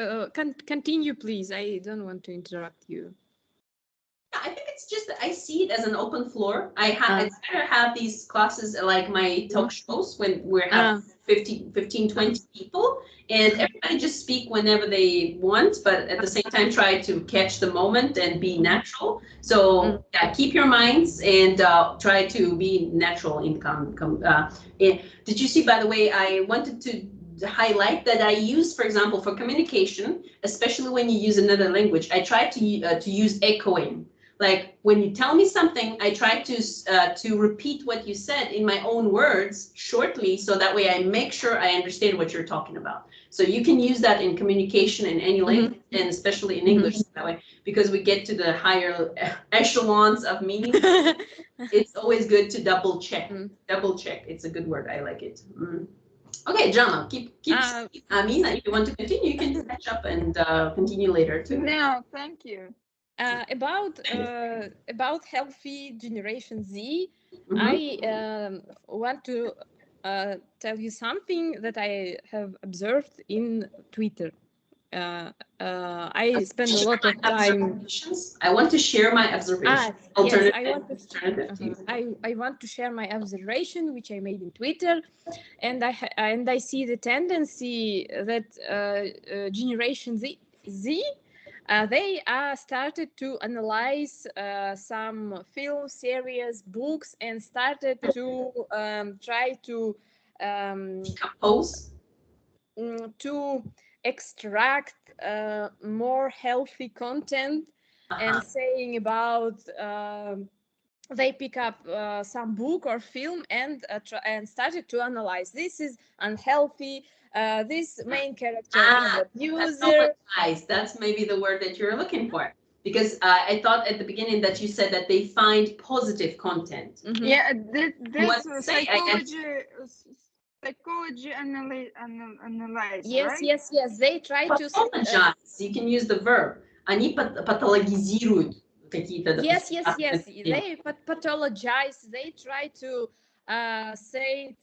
continue, please. I don't want to interrupt you. I think it's just that I see it as an open floor. It's better have these classes like my talk shows when we have 15, 20 people, and everybody just speak whenever they want, but at the same time try to catch the moment and be natural. So keep your minds and try to be natural in did you see, by the way, I wanted to highlight that I use, for example, for communication, especially when you use another language, I try to use echoing. Like when you tell me something, I try to repeat what you said in my own words shortly, so that way I make sure I understand what you're talking about. So you can use that in communication in any language, and especially in English that way, because we get to the higher echelons of meaning. It's always good to double check. Double check. It's a good word. I like it. Okay, Jana, keep Amina, if you want to continue, you can catch up and continue later too. No, thank you. About healthy Generation Z, I want to tell you something that I have observed in Twitter. I spend a lot of time. I want to share my observation. Yes, I want to share my observation, which I made in Twitter, and I see the tendency that Generation Z they started to analyze some film series, books, and started to try to compose, to extract more healthy content, and saying about they pick up some book or film and started to analyze. This is unhealthy. This main character is an abuser. That's maybe the word that you're looking for. Because I thought at the beginning that you said that they find positive content. Yeah, that's psychology analyze. Yes, right? yes. They try to pathologize. You can use the verb. Они патологизируют какие-то. Yes. They pathologize. They try to say,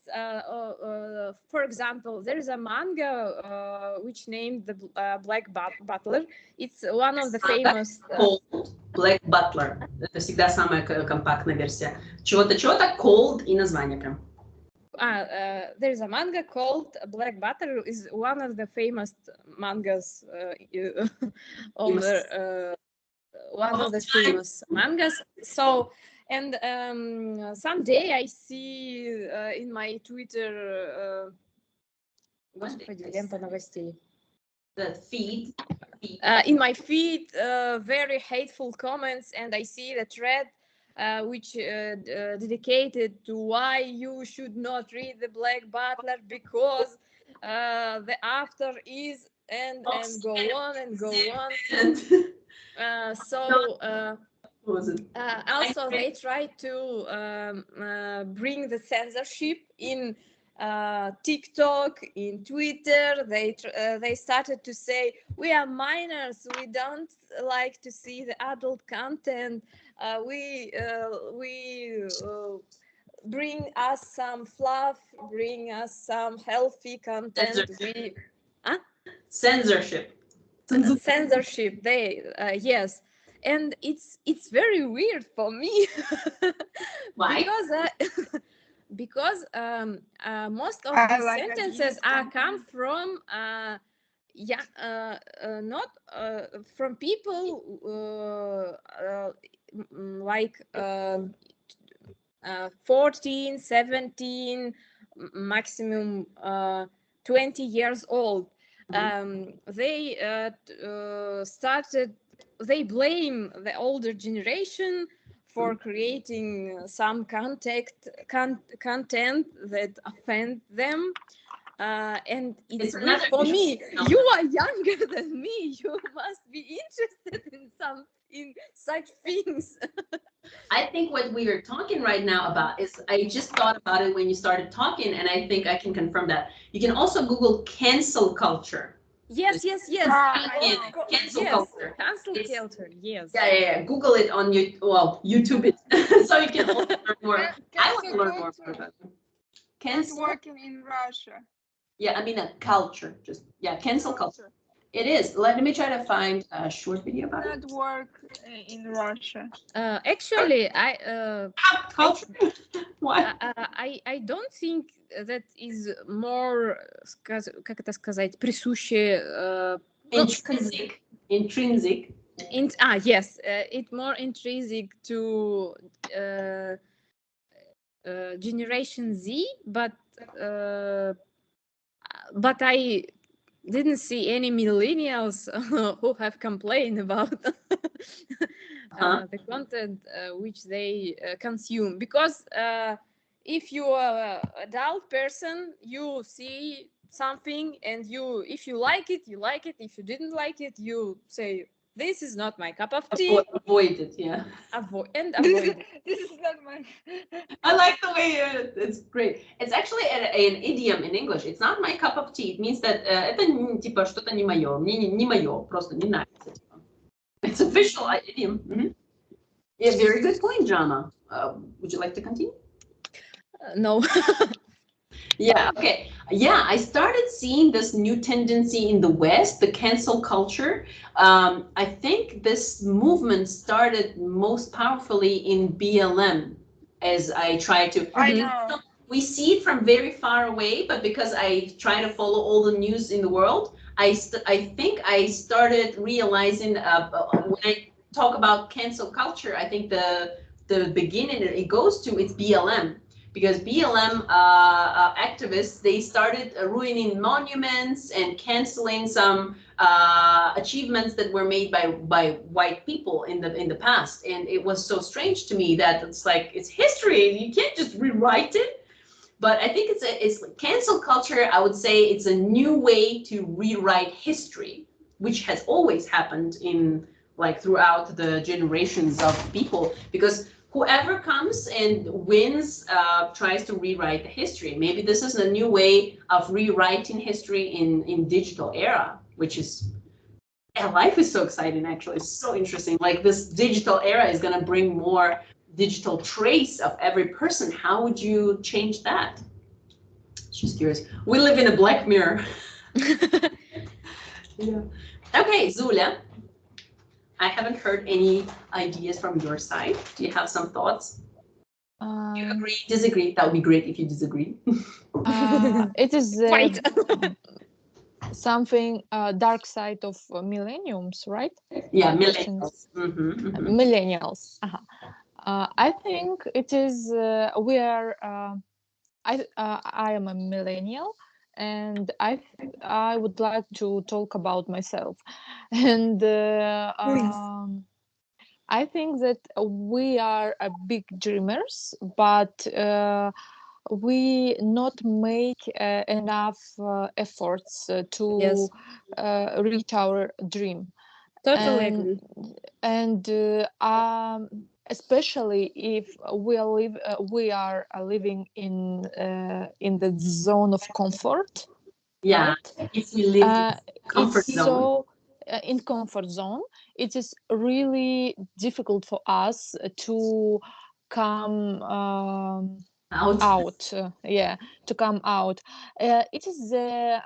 for example, there is a manga which named the Black Butler. It's one of the famous. Black Butler. Это всегда самая компактная версия. Чего-то, cold и название прям. There's a manga called Black Butler. Is one of the famous mangas one of the famous mangas. So, and someday I see in my Twitter the feed. In my feed, very hateful comments, and I see the thread which dedicated to why you should not read the Black Butler because the after is and go on. Also they try to bring the censorship in TikTok, in Twitter. They started to say, we are minors, we don't like to see the adult content. We bring us some fluff, bring us some healthy content. Censorship. Censorship. Yes. And it's very weird for me. Why? Because most of these sentences come from not from people like 14, 17, maximum 20 years old. They they blame the older generation for creating some content that offend them. And it's weird for me. You are younger than me. You must be interested in such things. I think what we are talking right now about is, I just thought about it when you started talking, and I think I can confirm that. You can also Google cancel culture. Yes. Cancel Yes. culture. Cancel culture. Yes. Yeah. Google it on YouTube it, so you can also learn more. I want to learn more about it. Cancel working in Russia. Yeah, I mean a culture. Just cancel culture. It is. Let me try to find a short video about it. Not work in Russia. Actually, culture. Why? I don't think that is more, как это сказать, присуще. Intrinsic. Yes, it's more intrinsic to Generation Z, but I didn't see any millennials who have complained about the content which they consume, because if you are an adult person, you see something and if you like it, you like it. If you didn't like it, you say, this is not my cup of tea. Avoid it, yeah. Avoid it. This is not my... I like the way it's great. It's actually an idiom in English. It's not my cup of tea. It means that это типа что-то не мое. Мне не мое, просто не нравится. It's official idiom. Mm-hmm. Yeah, very good point, Jana. Would you like to continue? No. Yeah, okay. Yeah, I started seeing this new tendency in the West, the cancel culture. I think this movement started most powerfully in BLM, as I try to... I know. We see it from very far away, but because I try to follow all the news in the world, I think I started realizing when I talk about cancel culture, I think the beginning it goes to, it's BLM. Because BLM activists, they started ruining monuments and canceling some achievements that were made by white people in the past, and it was so strange to me that it's like, it's history, you can't just rewrite it. But I think it's cancel culture. I would say it's a new way to rewrite history, which has always happened throughout the generations of people, because whoever comes and wins tries to rewrite the history. Maybe this is a new way of rewriting history in digital era, which is, life is so exciting, actually. It's so interesting. Like, this digital era is going to bring more digital trace of every person. How would you change that? She's curious. We live in a Black Mirror. Yeah. Okay, Zulia. I haven't heard any ideas from your side. Do you have some thoughts? Do you agree, disagree? That would be great if you disagree. It is something dark side of millenniums, right? Yeah, millennials. Millennials. I think it is we are. I am a millennial, and I would like to talk about myself, and I think that we are big dreamers, but we not make enough efforts to reach our dream. Totally agree. And especially if we are living in the zone of comfort. Yeah, right? if we live in comfort zone. So in comfort zone, it is really difficult for us to come out. To come out. It is the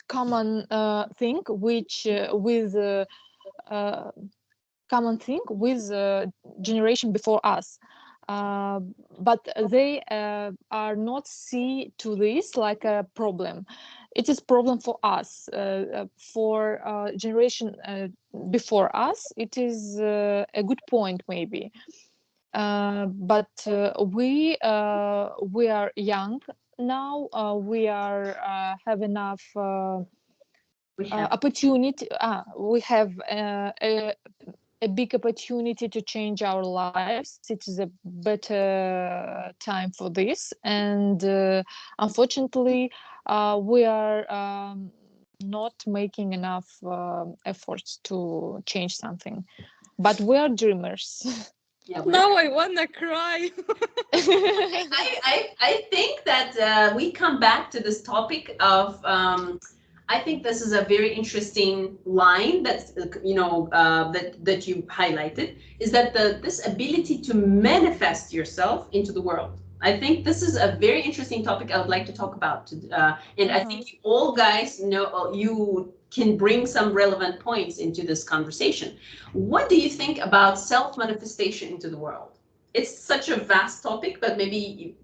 common thing which common thing with generation before us. but they are not see to this like a problem. It is problem for us, for generation before us. It is a good point maybe, but we are young now. We are have enough opportunity. We have a big opportunity to change our lives. It is a better time for this, and unfortunately, we are not making enough efforts to change something. But we are dreamers. Yeah, now I wanna cry. I think that we come back to this topic of I think this is a very interesting line that's that you highlighted, is that this ability to manifest yourself into the world. I think this is a very interesting topic I would like to talk about, and I think you all guys know you can bring some relevant points into this conversation. What do you think about self-manifestation into the world? It's such a vast topic, but maybe you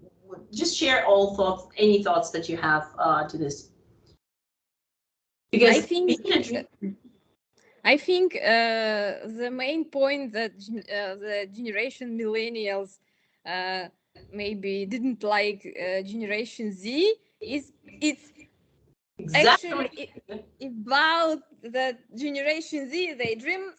just share all thoughts, any thoughts that you have to this. Because I think the main point that the generation millennials maybe didn't like Generation Z is it's exactly actually about that Generation Z. They dream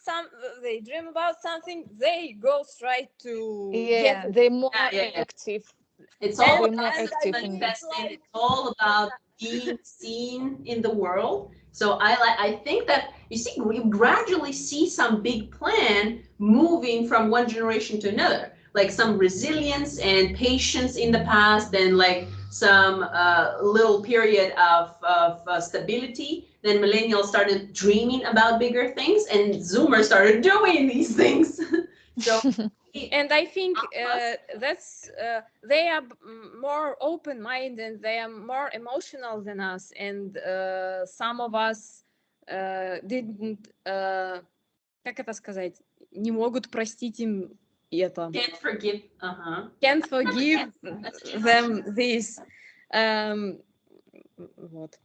about something. They go straight to get it. They're more active. It's all more active in this. It's all about being seen in the world. So I think that you see, we gradually see some big plan moving from one generation to another, like some resilience and patience in the past, and like some little period of stability. Then millennials started dreaming about bigger things, and Zoomers started doing these things. So. And I think that's they are more open-minded and they are more emotional than us, and some of us didn't, как это сказать, не могут простить им это. Can't forgive. Can't forgive them this. Вот.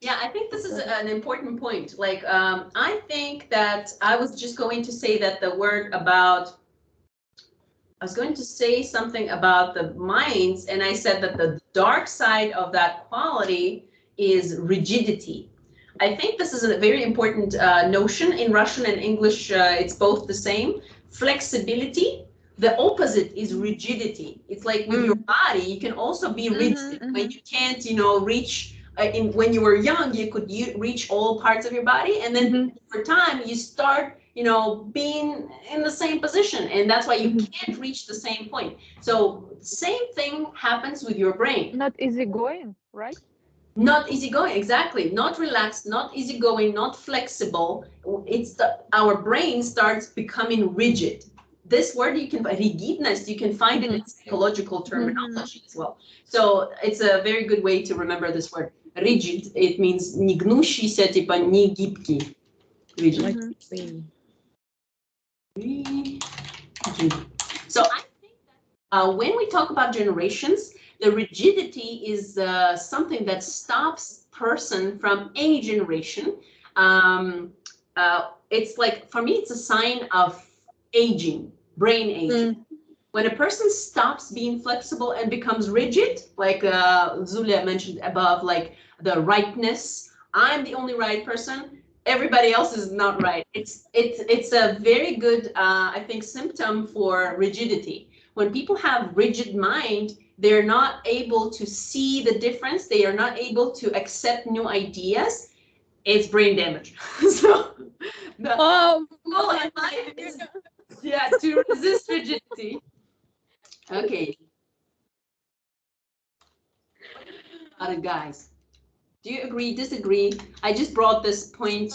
Yeah, I think this is an important point. Like, I think that I was just going to say that the word about. I was going to say something about the minds, and I said that the dark side of that quality is rigidity. I think this is a very important notion. In Russian and English, it's both the same. Flexibility, the opposite is rigidity. It's like with your body, you can also be rigid when you can't, reach. When you were young, you could reach all parts of your body, and then over time, you start being in the same position, and that's why you can't reach the same point. So same thing happens with your brain. Not easygoing, right? Not easygoing, exactly. Not relaxed, not easygoing, not flexible. It's our brain starts becoming rigid. This word rigidность, you can find it in psychological terminology as well. So it's a very good way to remember this word. Rigid, it means не гнущийся, типа не гибкий. Rigid. So I think that when we talk about generations, the rigidity is something that stops person from any generation. It's like, for me, it's a sign of aging, brain aging. When a person stops being flexible and becomes rigid, like Zulia mentioned above, like the rightness, I'm the only right person, everybody else is not right. It's a very good, I think, symptom for rigidity. When people have rigid mind, they're not able to see the difference. They are not able to accept new ideas. It's brain damage. So the goal in life is, to resist rigidity. Okay. Guys, do you agree, disagree? I just brought this point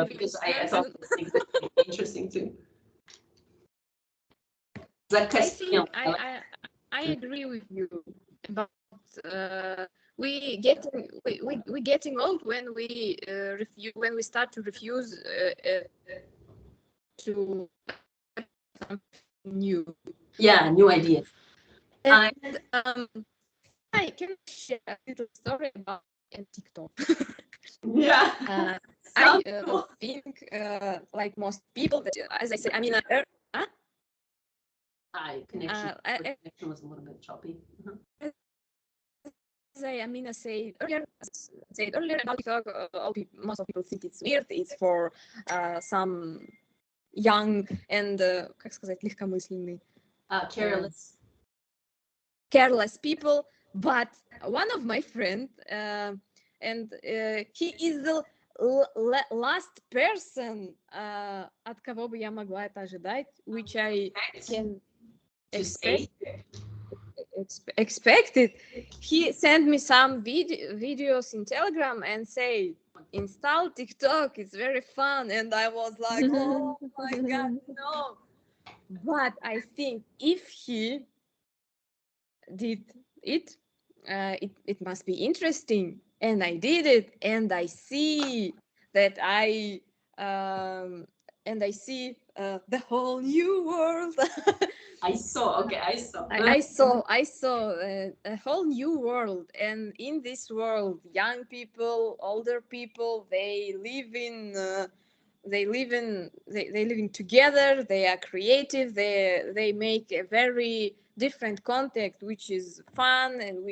because I thought this was interesting too. I agree with you, but we getting old when we start to refuse to something new. Yeah, new ideas. And I can share a little story about TikTok. Yeah. I Cool. think like most people that, as I said, I mean, Connection was a little bit choppy. as I Amina said earlier about TikTok, most of people think it's weird. It's for some young and как сказать, легкомысленный, careless people. But one of my friends, and he is the last person от кого бы я могла это ожидать, which I can expect it. He sent me some videos in Telegram and say, install TikTok, it's very fun. And I was like, oh my God, no. But I think if he did it, it must be interesting. And I did it, and I see that I see the whole new world. I saw a whole new world, and in this world, young people, older people, they live in together. They are creative. They make a very different contact, which is fun and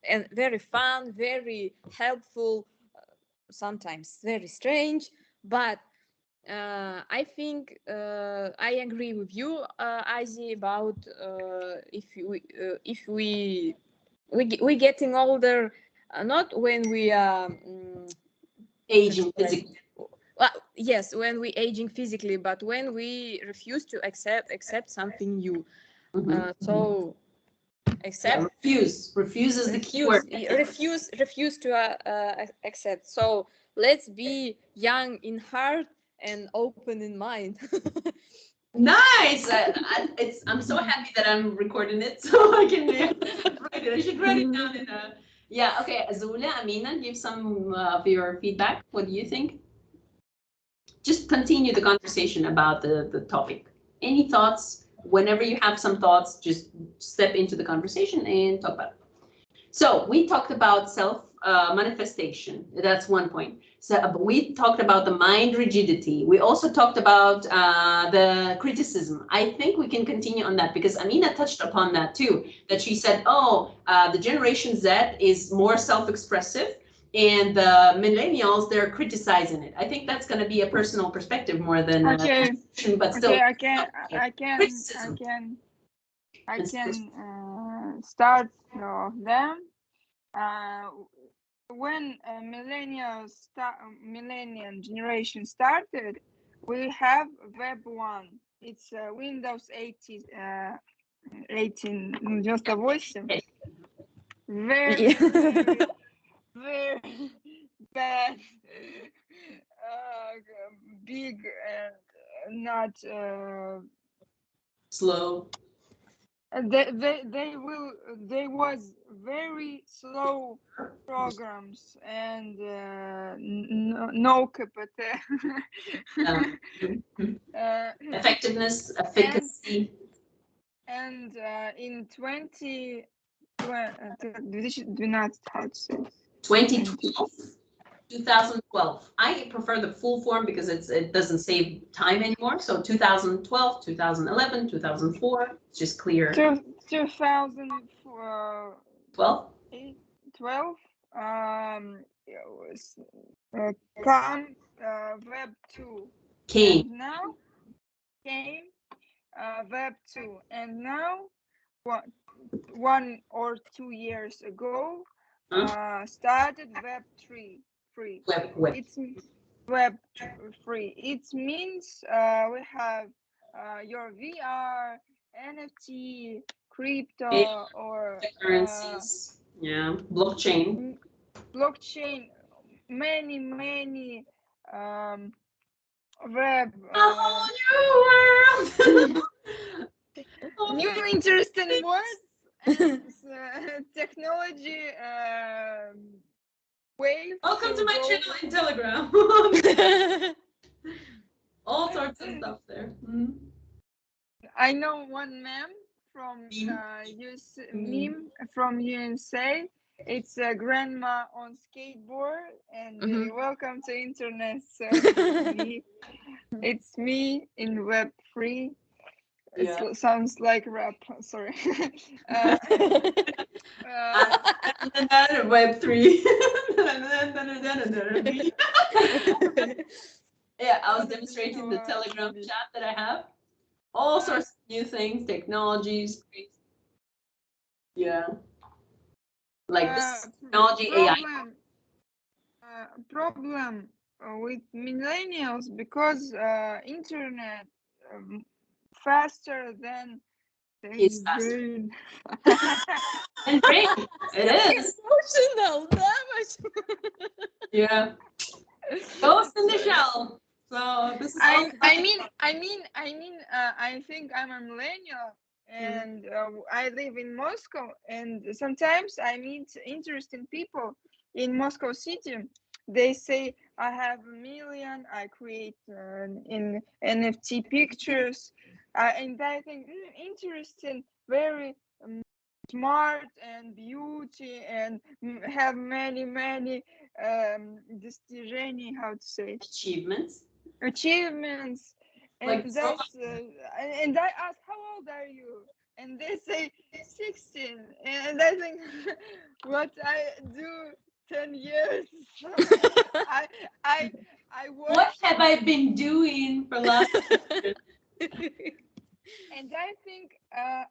and very fun, very helpful, sometimes very strange, but I think I agree with you, Izzy, about if we getting older, not when we are aging physically. Well, yes, when we aging physically, but when we refuse to accept something new. So accept. Yeah, refuse is the key word. Refuse to accept. So let's be young in heart and open in mind. Nice. I'm so happy that I'm recording it, so I can write it. I should write it down in a. Yeah. Okay. Azula, Amina, give some of your feedback. What do you think? Just continue the conversation about the topic. Any thoughts? Whenever you have some thoughts, just step into the conversation and talk about it. So we talked about self-manifestation. That's one point. So we talked about the mind rigidity. We also talked about the criticism. I think we can continue on that because Amina touched upon that too, that she said, the Generation Z is more self-expressive and the millennials, they're criticizing it. I think that's going to be a personal perspective more than but still. Okay, I can start them. When millennial generation started, we have Web 1. It's Windows 1898. Very, very bad, big, not slow. They was very slow programs and no KPT. Effectiveness, efficacy. And in 2012, 2012. I prefer the full form because it doesn't save time anymore. So 2012, 2011, 2004. It's just clear. 2012. 12. Come Web 2. Came. And now came Web 2, and now 1 or 2 years ago started Web 3. Web. It's Web 3. It means we have your VR, NFT, crypto, or currencies. Blockchain. Many web. A whole new world. New interesting words. Technology wave. Welcome to my channel in Telegram. All sorts of stuff there. I know one meme from meme from USA. It's a grandma on skateboard and welcome to internet. So it's me in Web3. It sounds like rap. Sorry. Web3. Yeah, I was demonstrating the Telegram chat that I have. All sorts of new things, technologies. Yeah. Like this technology, AI. Problem with millennials because internet faster than It's faster. And brain. It is. Emotional damage. Yeah. Ghost in the shell. So this is. I think I'm a millennial and I live in Moscow, and sometimes I meet interesting people in Moscow city. They say I have 1 million, I create in NFT pictures, and I think interesting, very smart and beauty, and have many достижений, how to say, achievements, and like that's and I ask, how old are you? And they say 16, and I think what I do 10 years. I watch, what have I been doing for last year? And I think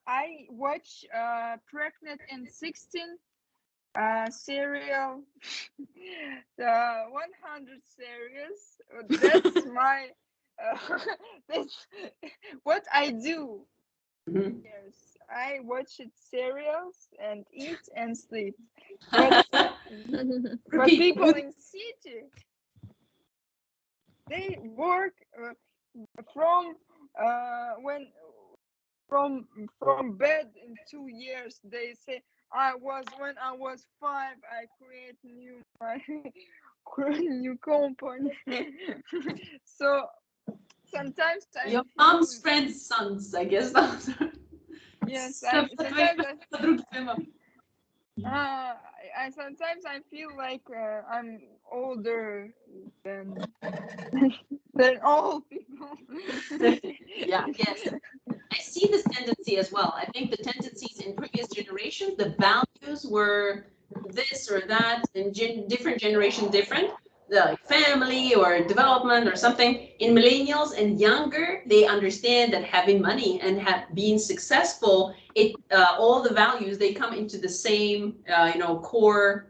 I watch Pregnant and 16 serial, the 100 series. That's my that's what I do. Yes, I watch it serials and eat and sleep. But people in city, they work from bed in 2 years. They say when I was 5, I create new company. So sometimes your mom's friend's sons, I guess. Yes, sometimes I feel like I'm older than all people. Yeah, yes. I see this tendency as well. I think the tendencies in previous generations, the values were this or that, and different generation different. The family or development or something. In millennials and younger, they understand that having money and being successful, all the values, they come into the same core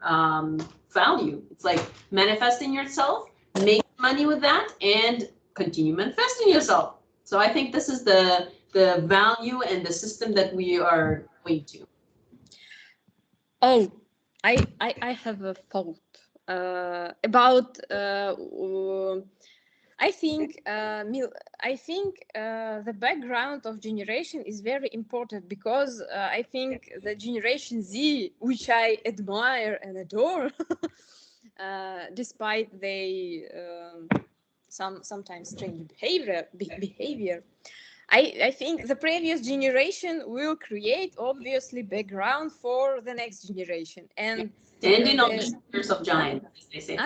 value. It's like manifesting yourself, make money with that, and continue manifesting yourself. So I think this is the value and the system that we are going to. Oh, I have a thought about. I think the background of generation is very important, because I think the Generation Z, which I admire and adore, despite they sometimes strange behavior. I think the previous generation will create obviously background for the next generation, and standing on the shoulders of giants, as they say.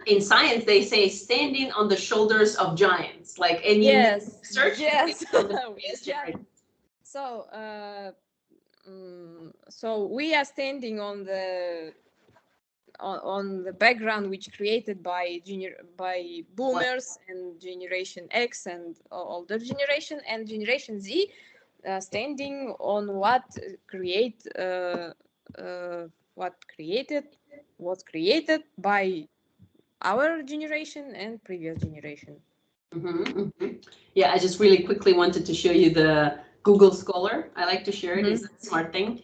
In science, they say standing on the shoulders of giants. Like any research. Yes. So we are standing on the background which created by boomers and Generation X and older generation, and Generation Z standing on what was created by our generation and previous generation. Yeah, I just really quickly wanted to show you the Google Scholar. I like to share it. It's a smart thing.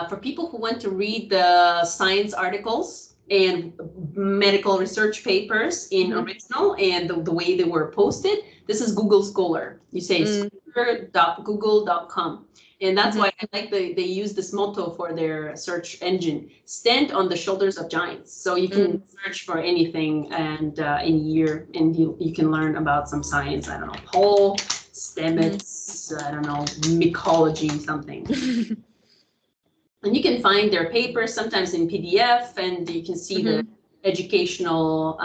For people who want to read the science articles and medical research papers in original and the way they were posted, this is Google Scholar. You say scholar.google.com. And that's why I like they use this motto for their search engine: stand on the shoulders of giants. So you can search for anything and in a year, and you can learn about some science. I don't know, Paul Stamets, I don't know, mycology, something. And you can find their papers sometimes in PDF, and you can see the educational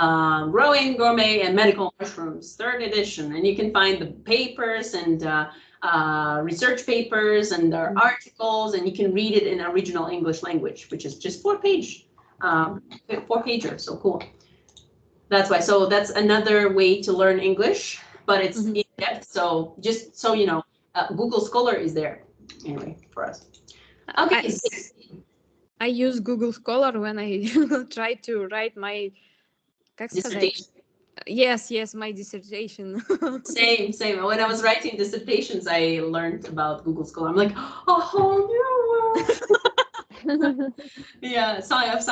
growing gourmet and medical mushrooms, 3rd edition. And you can find the papers and research papers and their articles, and you can read it in original English language, which is just 4-pager. So cool. That's why. So that's another way to learn English, but it's in depth. So just so you know, Google Scholar is there anyway for us. Okay. I use Google Scholar when I try to write my dissertation. Yes, my dissertation. Same. When I was writing dissertations, I learned about Google Scholar. I'm like, a whole new world. Yeah, science.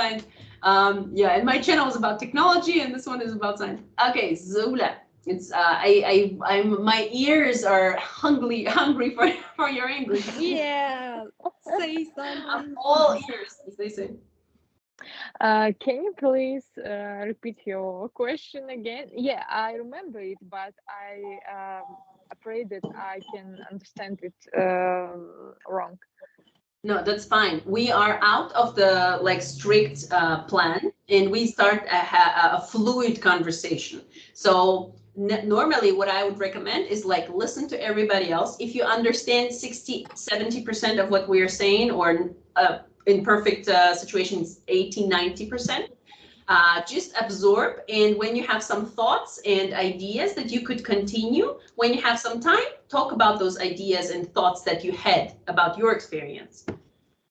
And my channel is about technology, and this one is about science. Okay, Zula. It's my ears are hungry for your English. Yeah, say something. I'm all ears, as they say. Can you please repeat your question again? Yeah, I remember it, but I afraid that I can understand it wrong. No, that's fine. We are out of the strict plan, and we start a fluid conversation. So normally what I would recommend is listen to everybody else. If you understand 60-70% of what we are saying, or in perfect situations 80-90%, just absorb, and when you have some thoughts and ideas that you could continue, when you have some time, talk about those ideas and thoughts that you had about your experience.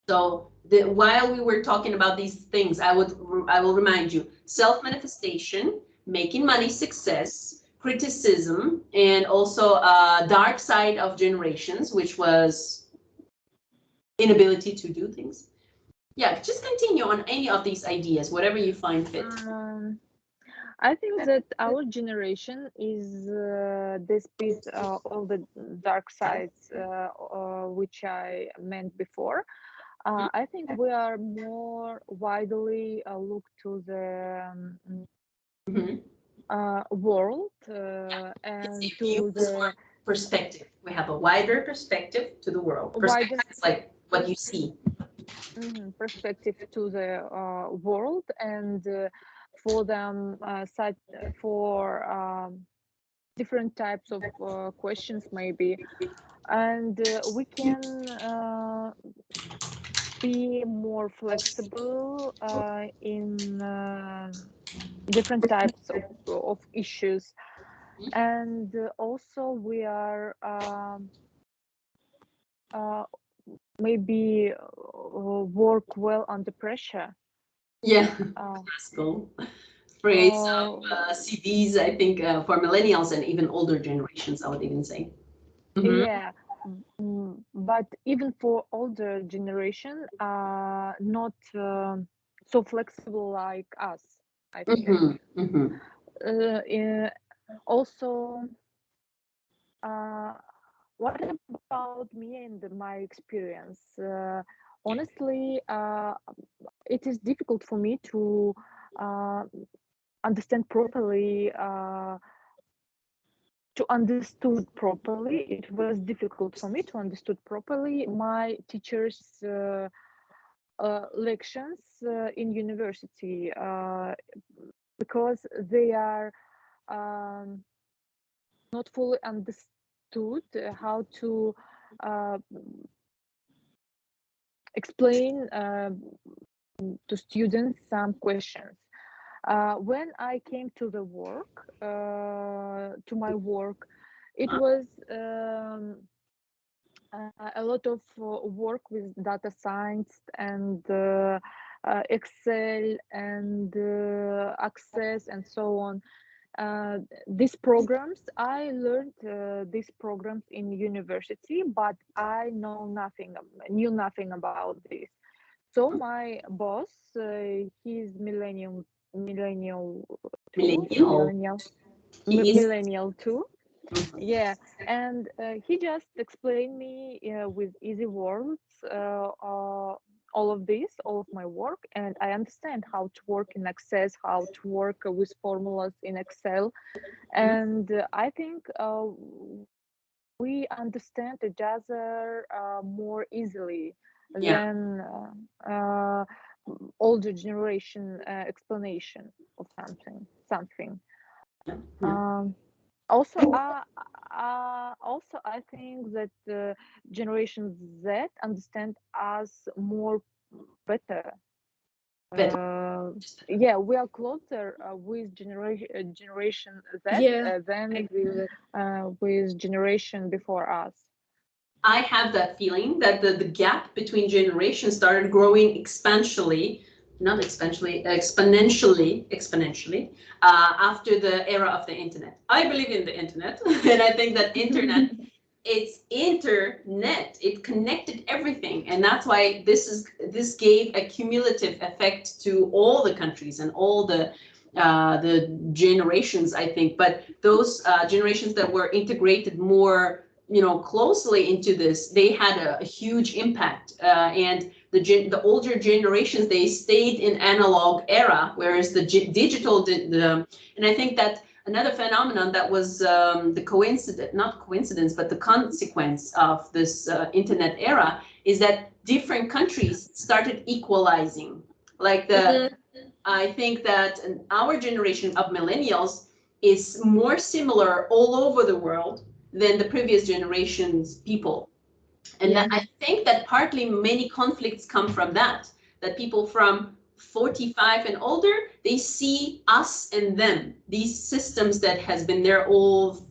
So while we were talking about these things, I will remind you: self-manifestation, making money, success, criticism, and also dark side of generations, which was inability to do things. Yeah, just continue on any of these ideas, whatever you find fit. I think that our generation is despite all the dark sides which I meant before. I think we are more widely look to the world and to the perspective. We have a wider perspective to the world. Perspective is like what you see. Perspective to the world, and for them for different types of questions maybe, and we can be more flexible in different types of issues, and also we are maybe work well under pressure. Yeah, classical phrase of CVs, I think, for millennials and even older generations, I would even say. Yeah, but even for older generation, not so flexible like us, I think. Also, what about me and my experience? Honestly, it is difficult for me to understand properly. To understood properly, it was difficult for me to understood properly my teachers' lections in university because they are not fully understood how to explain to students some questions. When I came to the work, to my work, it was a lot of work with data science and Excel and Access and so on. These programs, I learned these programs in university, but I knew nothing about this. So my boss, he's millennial too. Yeah, and he just explained me with easy words all of my work, and I understand how to work in Access, how to work with formulas in Excel, and I think we understand each other more easily Yeah. than older generation explanation of something. Yeah. Also, I think that Generation Z understand us more better. Better. Yeah, we are closer with Generation Z Yeah, I than agree with it. with generation before us. I have that feeling that the gap between generations started growing exponentially after the era of the internet. I believe in the internet, and I think that internet, it's internet, it connected everything, and that's why this gave a cumulative effect to all the countries and all the generations, I think. But those generations that were integrated more closely into this, they had a huge impact, and the older generations, they stayed in analog era, whereas the digital and I think that another phenomenon that was not coincidence, but the consequence of this internet era is that different countries started equalizing. Like I think that our generation of millennials is more similar all over the world than the previous generation's people. And that, I think that partly many conflicts come from that people from 45 and older, they see us and them, these systems that has been their whole,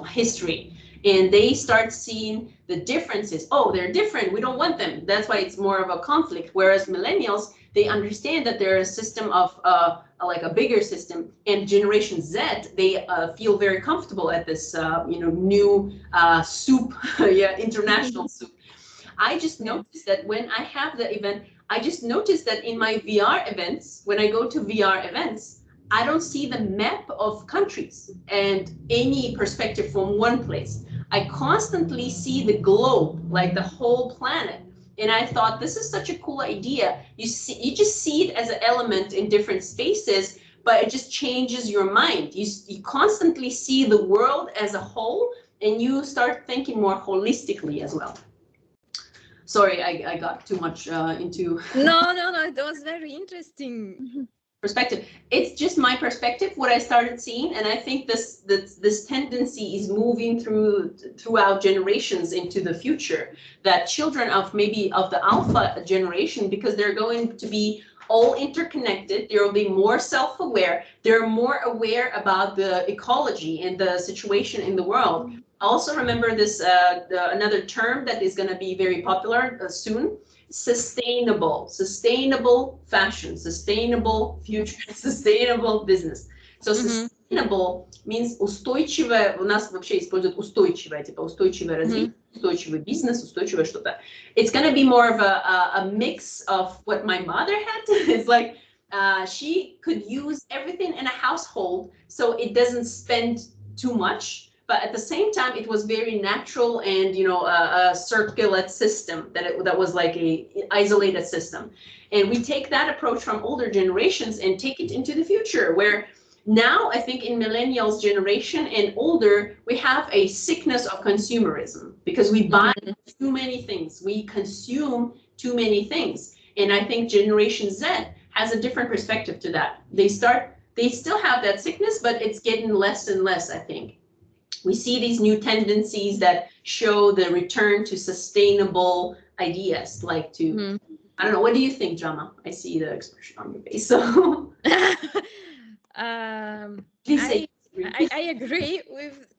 history. And they start seeing the differences. Oh, they're different. We don't want them. That's why it's more of a conflict. Whereas millennials, they understand that they're a system of like a bigger system, and Generation Z, they feel very comfortable at this new soup, international soup. I just noticed that when I have the event, I just noticed that in my VR events, when I go to VR events, I don't see the map of countries and any perspective from one place. I constantly see the globe, like the whole planet. And I thought, this is such a cool idea. You just see it as an element in different spaces, but it just changes your mind. You constantly see the world as a whole, and you start thinking more holistically as well. Sorry, I got too much into No, it was very interesting. perspective. It's just my perspective, what I started seeing, and I think this tendency is moving throughout generations into the future, that children of maybe of the alpha generation, because they're going to be all interconnected, there will be more self-aware, they're more aware about the ecology and the situation in the world. I also remember this another term that is going to be very popular soon: sustainable fashion, sustainable future, sustainable business. So sustainable means устойчивое, у нас вообще используют устойчивое, типа устойчивое развитие, устойчивый бизнес, устойчивое что-то. It's going to be more of a mix of what my mother had. It's like she could use everything in a household so it doesn't spend too much. But at the same time, it was very natural and, a circular system that was like a isolated system. And we take that approach from older generations and take it into the future, where now I think in millennials generation and older, we have a sickness of consumerism because we buy too many things. We consume too many things. And I think Generation Z has a different perspective to that. They still have that sickness, but it's getting less and less, I think. We see these new tendencies that show the return to sustainable ideas, like to, I don't know, what do you think, Jama? I see the expression on your face, so. Please say I agree with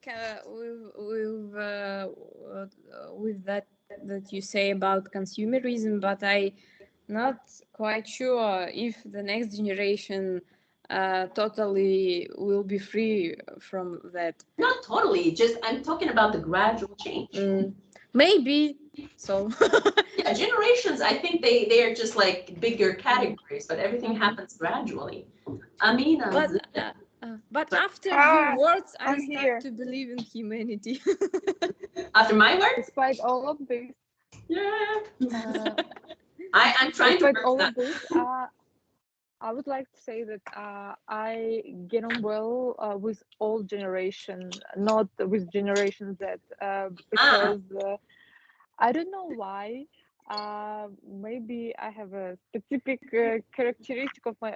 that you say about consumerism, but I not quite sure if the next generation totally will be free from that. Not totally, just I'm talking about the gradual change. Maybe so. Yeah, generations, I think they are just like bigger categories, but everything happens gradually. But after your words, I start here to believe in humanity. After my words? Despite all of this, yeah. I'm trying to despite all of this, I would like to say that I get on well with all generation, not with Generation Z, because I don't know why. Maybe I have a specific characteristic of my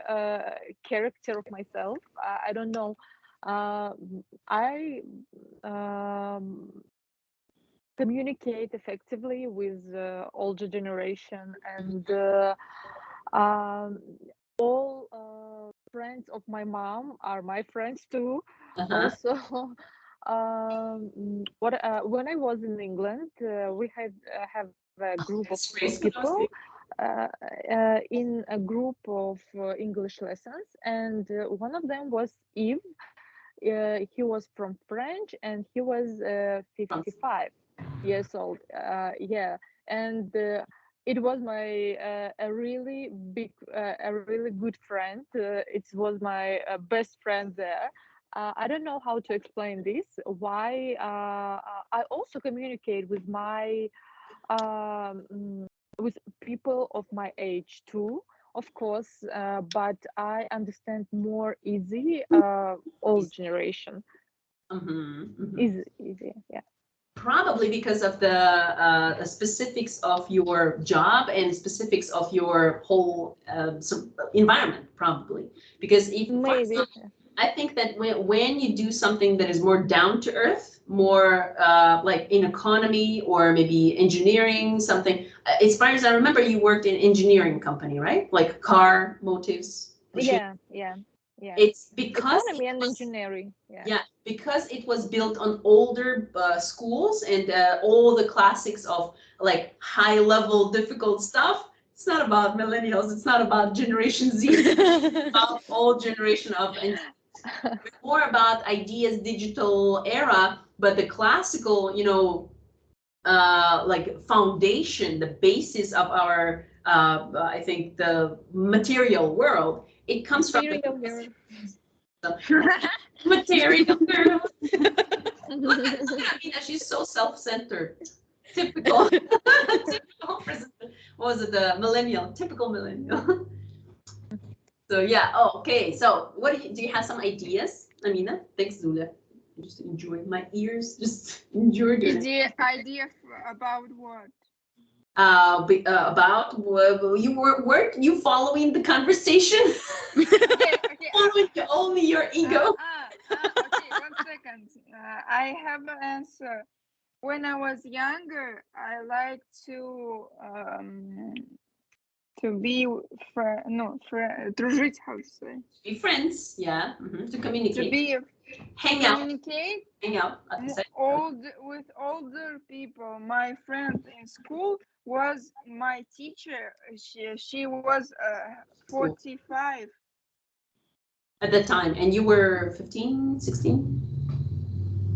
character of myself. I don't know. I communicate effectively with older generation, and um, all friends of my mom are my friends too. Also, when I was in England, we had have a group of That's great. people in a group of English lessons, and one of them was Eve. He was from French, and he was 55 years old. Yeah, and it was my a really big, a really good friend. It was my best friend there. I don't know how to explain this. Why I also communicate with my with people of my age too, of course, but I understand more easy old generation. Easy, yeah. Probably because of the specifics of your job and specifics of your whole environment, probably. Because even Maybe. I think that when you do something that is more down to earth, more like in economy or maybe engineering, something. As far as I remember, you worked in engineering company, right? Like car, motives. Yeah. It's because economy and engineering. Yeah, because it was built on older schools and all the classics of like high level difficult stuff. It's not about millennials. It's not about Generation Z. It's about all generation of, and more about ideas, digital era. But the classical, like foundation, the basis of our, I think, the material world. It comes from the material girl. She's so self-centered. Typical. Typical person. What was it? The millennial. Typical millennial. So yeah. Oh, okay. So what do you have some ideas, Amina? Thanks, Zula. Just enjoy my ears. Just enjoy it. Idea about what? About weren't you following the conversation? Okay. Following only your ego. Okay, 1 second. I have an answer. When I was younger, I liked to be дружить, how to say? Be friends, yeah. To communicate. To be hang out. Communicate. Hang out. With older people. My friend in school was my teacher. She was 45 at the time, and you were 15, 16?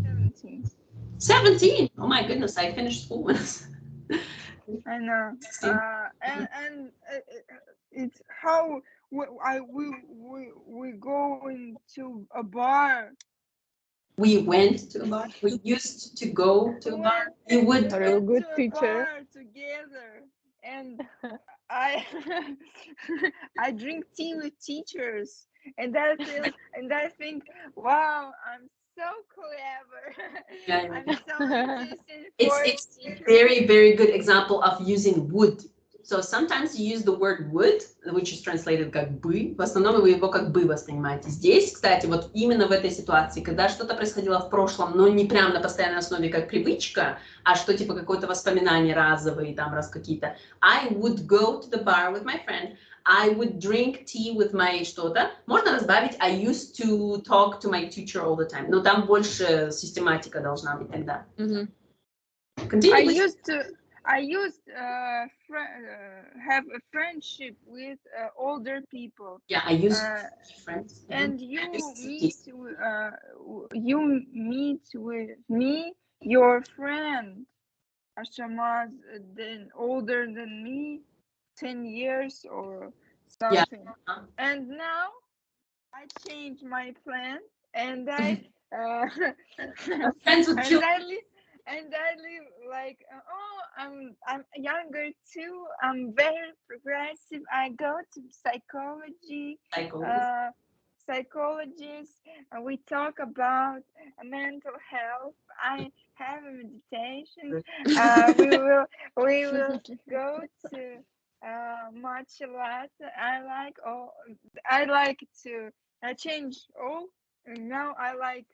17. 17. Oh my goodness, I finished school when I know. And it's how we go into a bar. We went to a bar. We used to go to a bar. We would a real good to teacher. A bar together, and I I drink tea with teachers, and I think, wow, I'm so clever. Yeah. I'm so interested. It's very, very good example of using would. So sometimes you use the word would, which is translated как бы. В основном вы его как бы воспринимаете. Здесь, кстати, вот именно в этой ситуации, когда что-то происходило в прошлом, но не прям на постоянной основе как привычка, а что типа какое-то воспоминание разовое, там раз какие-то. I would go to the bar with my friend. I would drink tea with my что-то. Можно разбавить I used to talk to my teacher all the time. Но там больше систематика должна быть тогда. I used have a friendship with older people. Yeah, I used friends. And you meet with me, your friend, Ashamaz, then older than me, 10 years or something. Yeah. And now I changed my plan, and I friends with children. and I live like, I'm younger too. I'm very progressive. I go to psychologist. We talk about mental health. I have a meditation. We will go to matcha latte. I like to change all. Now I like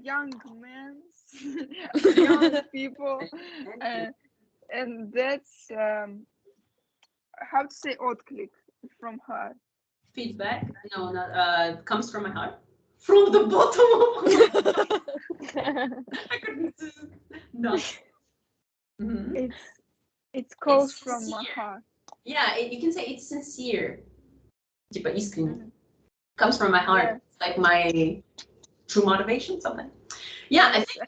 young men, young people, and that's how to say отклик from her. Feedback? No, not comes from my heart. From the bottom of my heart. I couldn't. No. Mm-hmm. It's calls from my heart. Yeah, you can say it's sincere. Типа искренне. Comes from my heart. Yeah. Like my true motivation, something. Yeah, I think.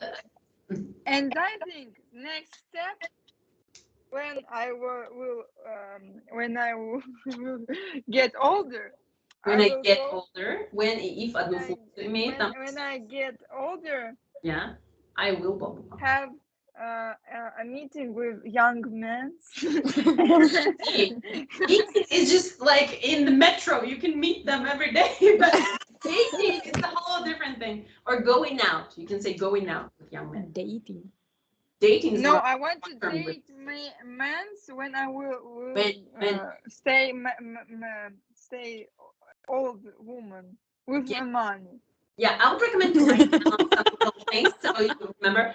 And I think next step, when I will get older. When I get older, if одну функцию имеет там. When I get older. Yeah, I will have a meeting with young men. It's just like in the metro, you can meet them every day, but dating is a whole different thing. Or going out, you can say going out with young men. Dating is no, I want to date men when I will stay old woman with my money. Yeah, I would recommend to write down some things so you remember.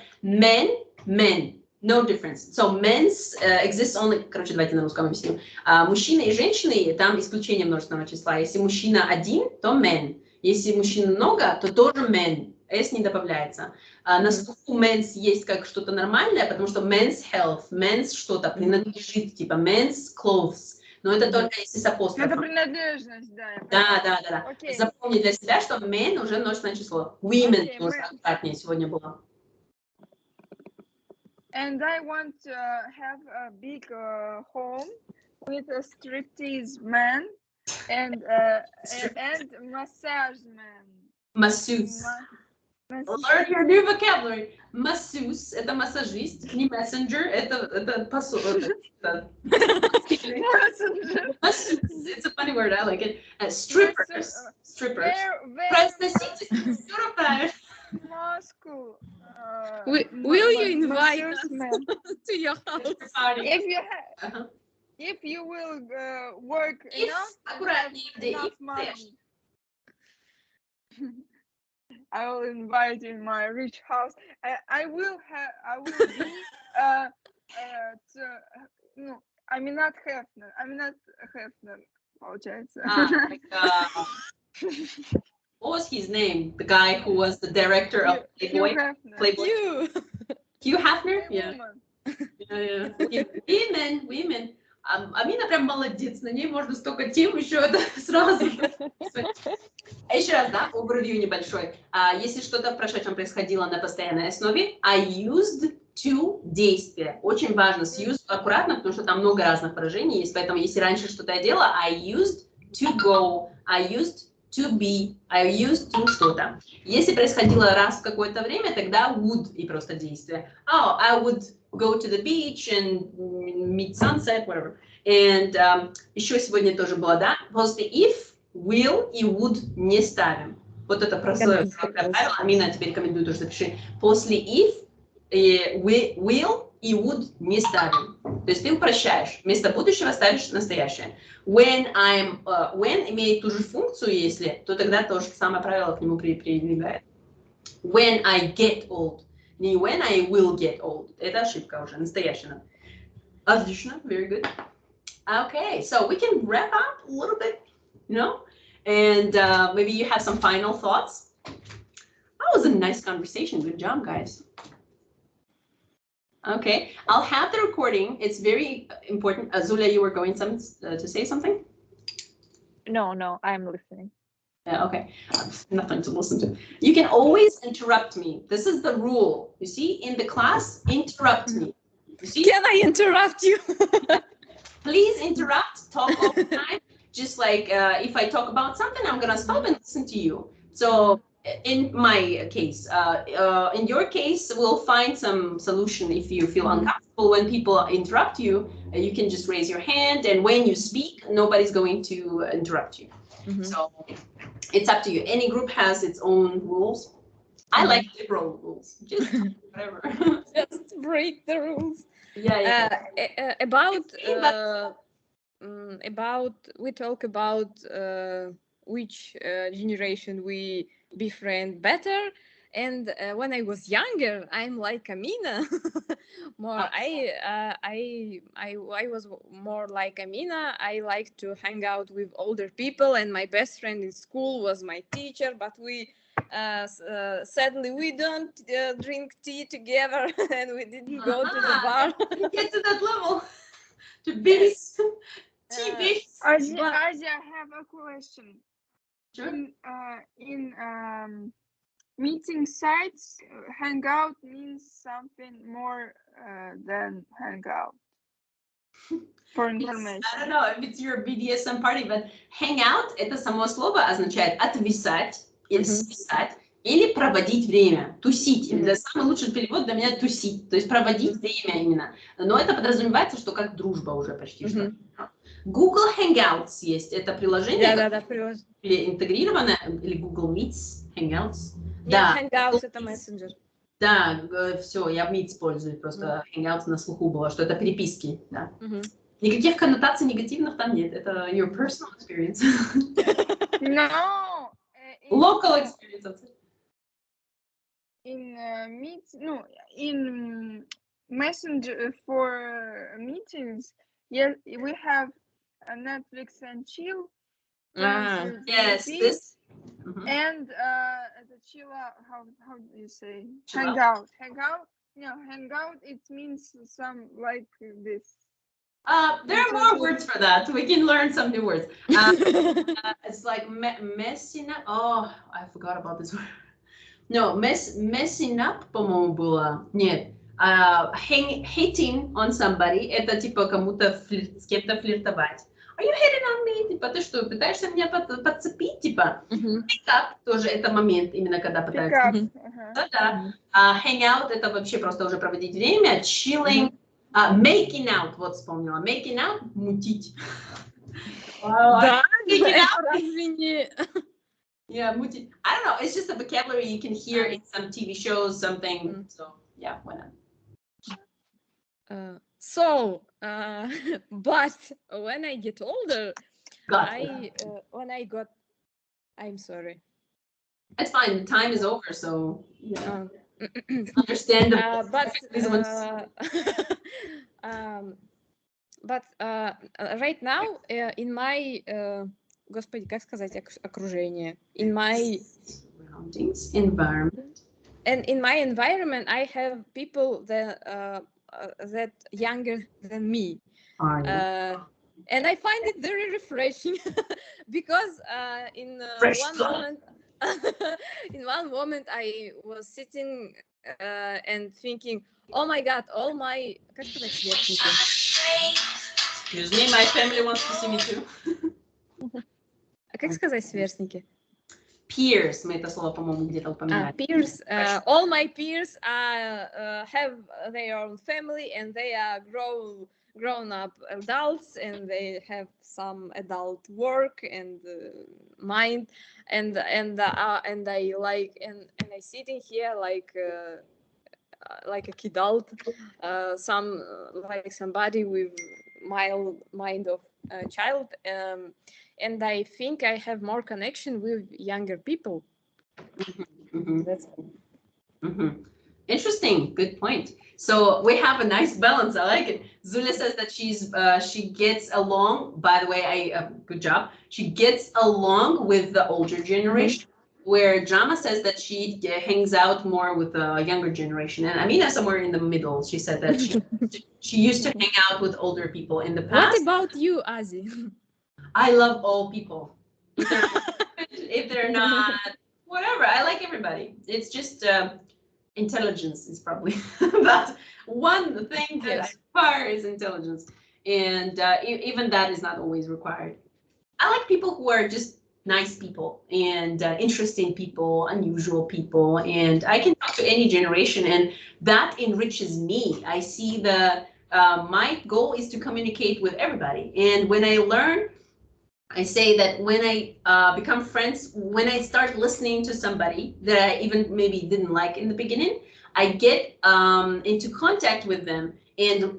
Men, no difference. So men's exists only, короче, давайте на русском объясню. Мужчины и женщины, там исключение множественного числа. Если мужчина один, то men. Если мужчин много, то тоже men. S не добавляется. На слуху men's есть как что-то нормальное, потому что men's health, men's что-то принадлежит, типа men's clothes. Но это только если с апострофом. Это принадлежность, да. Да. Okay. Запомни для себя, что men уже множественное число. Women тоже аккуратнее сегодня было. And I want to have a big home with a striptease man and massage man. Masseuse. Learn your new vocabulary. Masseuse – это массажист, не messenger – это посол. It's a funny word, I like it. Strippers. Простите, все равно. Moscow. Will you invite us to your house? If you will work enough money. I will invite in my rich house. I will be no, I'm not Hefner, получается. What was his name? The guy who was the director of Playboy? Hugh Hefner? Yeah. Women. Амина прям молодец, на ней можно столько тем еще сразу. Еще раз, да, overview небольшой. Если что-то в прошедшем происходило на постоянной основе, I used to действие. Очень важно с used аккуратно, потому что там много разных выражений есть, поэтому если раньше что-то я делала, I used to go, I used to be, I used to что-то. Если происходило раз в какое-то время, тогда would и просто действие. Oh, I would go to the beach and meet sunset, whatever. And еще сегодня тоже было, да, после if, will и would не ставим. Вот это простое правило. Амина, теперь рекомендую тоже запиши. После if, will и would не ставим. То есть ты упрощаешь. Вместо будущего ставишь настоящее. When имеет ту же функцию, если, то тогда то же самое правило к нему прилегает. When I get old. Не when I will get old. Это ошибка уже, настоящая. Отлично, very good. Okay, so we can wrap up a little bit, you know, and maybe you have some final thoughts. That was a nice conversation. Good job, guys. Okay, I'll have the recording. It's very important. Zulia, you were going to say something? No, I'm listening. Yeah, okay, nothing to listen to. You can always interrupt me. This is the rule. You see, in the class, interrupt me. You see? Can I interrupt you? Please interrupt, talk all the time. Just like if I talk about something, I'm gonna stop and listen to you. So in my case, in your case, we'll find some solution if you feel uncomfortable when people interrupt you. You can just raise your hand, and when you speak, nobody's going to interrupt you. So it's up to you. Any group has its own rules. I like liberal rules. Just whatever. Just break the rules. About we talk about which generation we befriend better, and when I was younger, I'm like Amina. I was more like Amina. I like to hang out with older people, and my best friend in school was my teacher, but we sadly we don't drink tea together, and we didn't go to the bar. Get to that level. To be Asia, I have a question. Sure. In meeting sites, hangout means something more than hangout. For information. I don't know if it's your BDSM party, but hangout это само слово означает отвисать или свисать или проводить время, тусить. Это самый лучший перевод для меня тусить, то есть проводить время именно. Но это подразумевается, что как дружба уже почти что. Google Hangouts есть, это приложение, или интегрированное, или Google Meets, Hangouts. Да, Hangouts это мессенджер. Да, все, я Meet использую, просто Hangouts на слуху было, что это переписки, да. Никаких коннотаций негативных там нет, это your personal experience. No. Local experience. In Meet, no, in Messenger for meetings, yeah, we have Netflix and chill. Yes, this. And the chill out, how do you say? Hangout. Hangout, it means some like this. There are more words for that. We can learn some new words. It's like messing up. Oh, I forgot about this word. No, messing up, по-моему, было. Нет. Hating on somebody, это типа кому-то с кем-то флиртовать. Are you hitting on me? Типа, ты что, пытаешься меня подцепить? Типа, pick up тоже это момент, именно когда пытаются. Да. Hang out, это вообще просто уже проводить время. Chilling, making out, вот вспомнила. Making out, мутить. Да, разве не... Yeah, мутить. I don't know, it's just a vocabulary you can hear in some TV shows, something. So, yeah, why not? But when I get older, I'm sorry. It's fine. The time is over, so yeah. Understandable. But right now in my Господи, как сказать окружение? In my surroundings, environment. And in my environment, I have people that younger than me. And I find it very refreshing because in one moment I was sitting and thinking, oh my God, all my... Как сказать сверстники? Excuse me, my family wants to see me too. Как сказать сверстники? Peers, мы это слово, по-моему, где-то упоминали. Peers, all my peers have their own family and they are grown up adults and they have some adult work and mind and I like and I sitting here like a kidult, somebody with mild mind of a child. And I think I have more connection with younger people. That's Interesting. Good point. So we have a nice balance. I like it. Zula says that she gets along. By the way, good job. She gets along with the older generation. Where Jama says that she hangs out more with the younger generation, and Amina somewhere in the middle. She said that she used to hang out with older people in the past. What about you, Azi? I love all people. If they're not, whatever. I like everybody. It's just intelligence is probably that one thing that I require is intelligence, and even that is not always required. I like people who are just nice people and interesting people, unusual people, and I can talk to any generation, and that enriches me. I see my goal is to communicate with everybody, and when I learn, I say that when I become friends, when I start listening to somebody that I even maybe didn't like in the beginning, I get into contact with them, and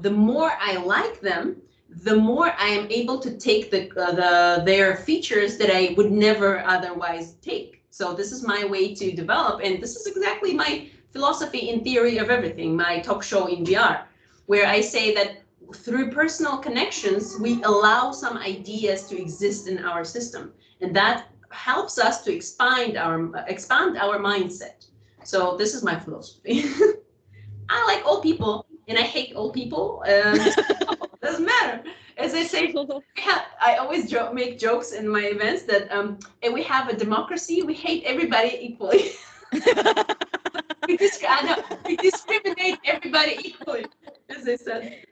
the more I like them, the more I am able to take their features that I would never otherwise take. So this is my way to develop, and this is exactly my philosophy in Theory of Everything, my talk show in VR, where I say that through personal connections, we allow some ideas to exist in our system, and that helps us to expand our mindset. So this is my philosophy. I like old people, and I hate old people. Doesn't matter. As I say, I always make jokes in my events that if we have a democracy, we hate everybody equally. we discriminate everybody equally, as I said.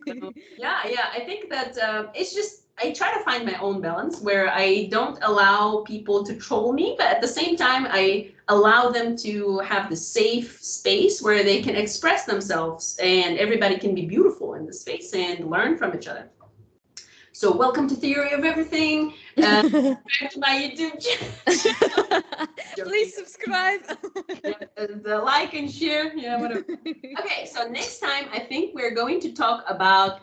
So, yeah, I think that it's just, I try to find my own balance where I don't allow people to troll me, but at the same time, I allow them to have the safe space where they can express themselves, and everybody can be beautiful in the space and learn from each other. So welcome to Theory of Everything. Back to my YouTube channel. Please subscribe. The like and share, yeah, whatever. Okay, so next time I think we're going to talk about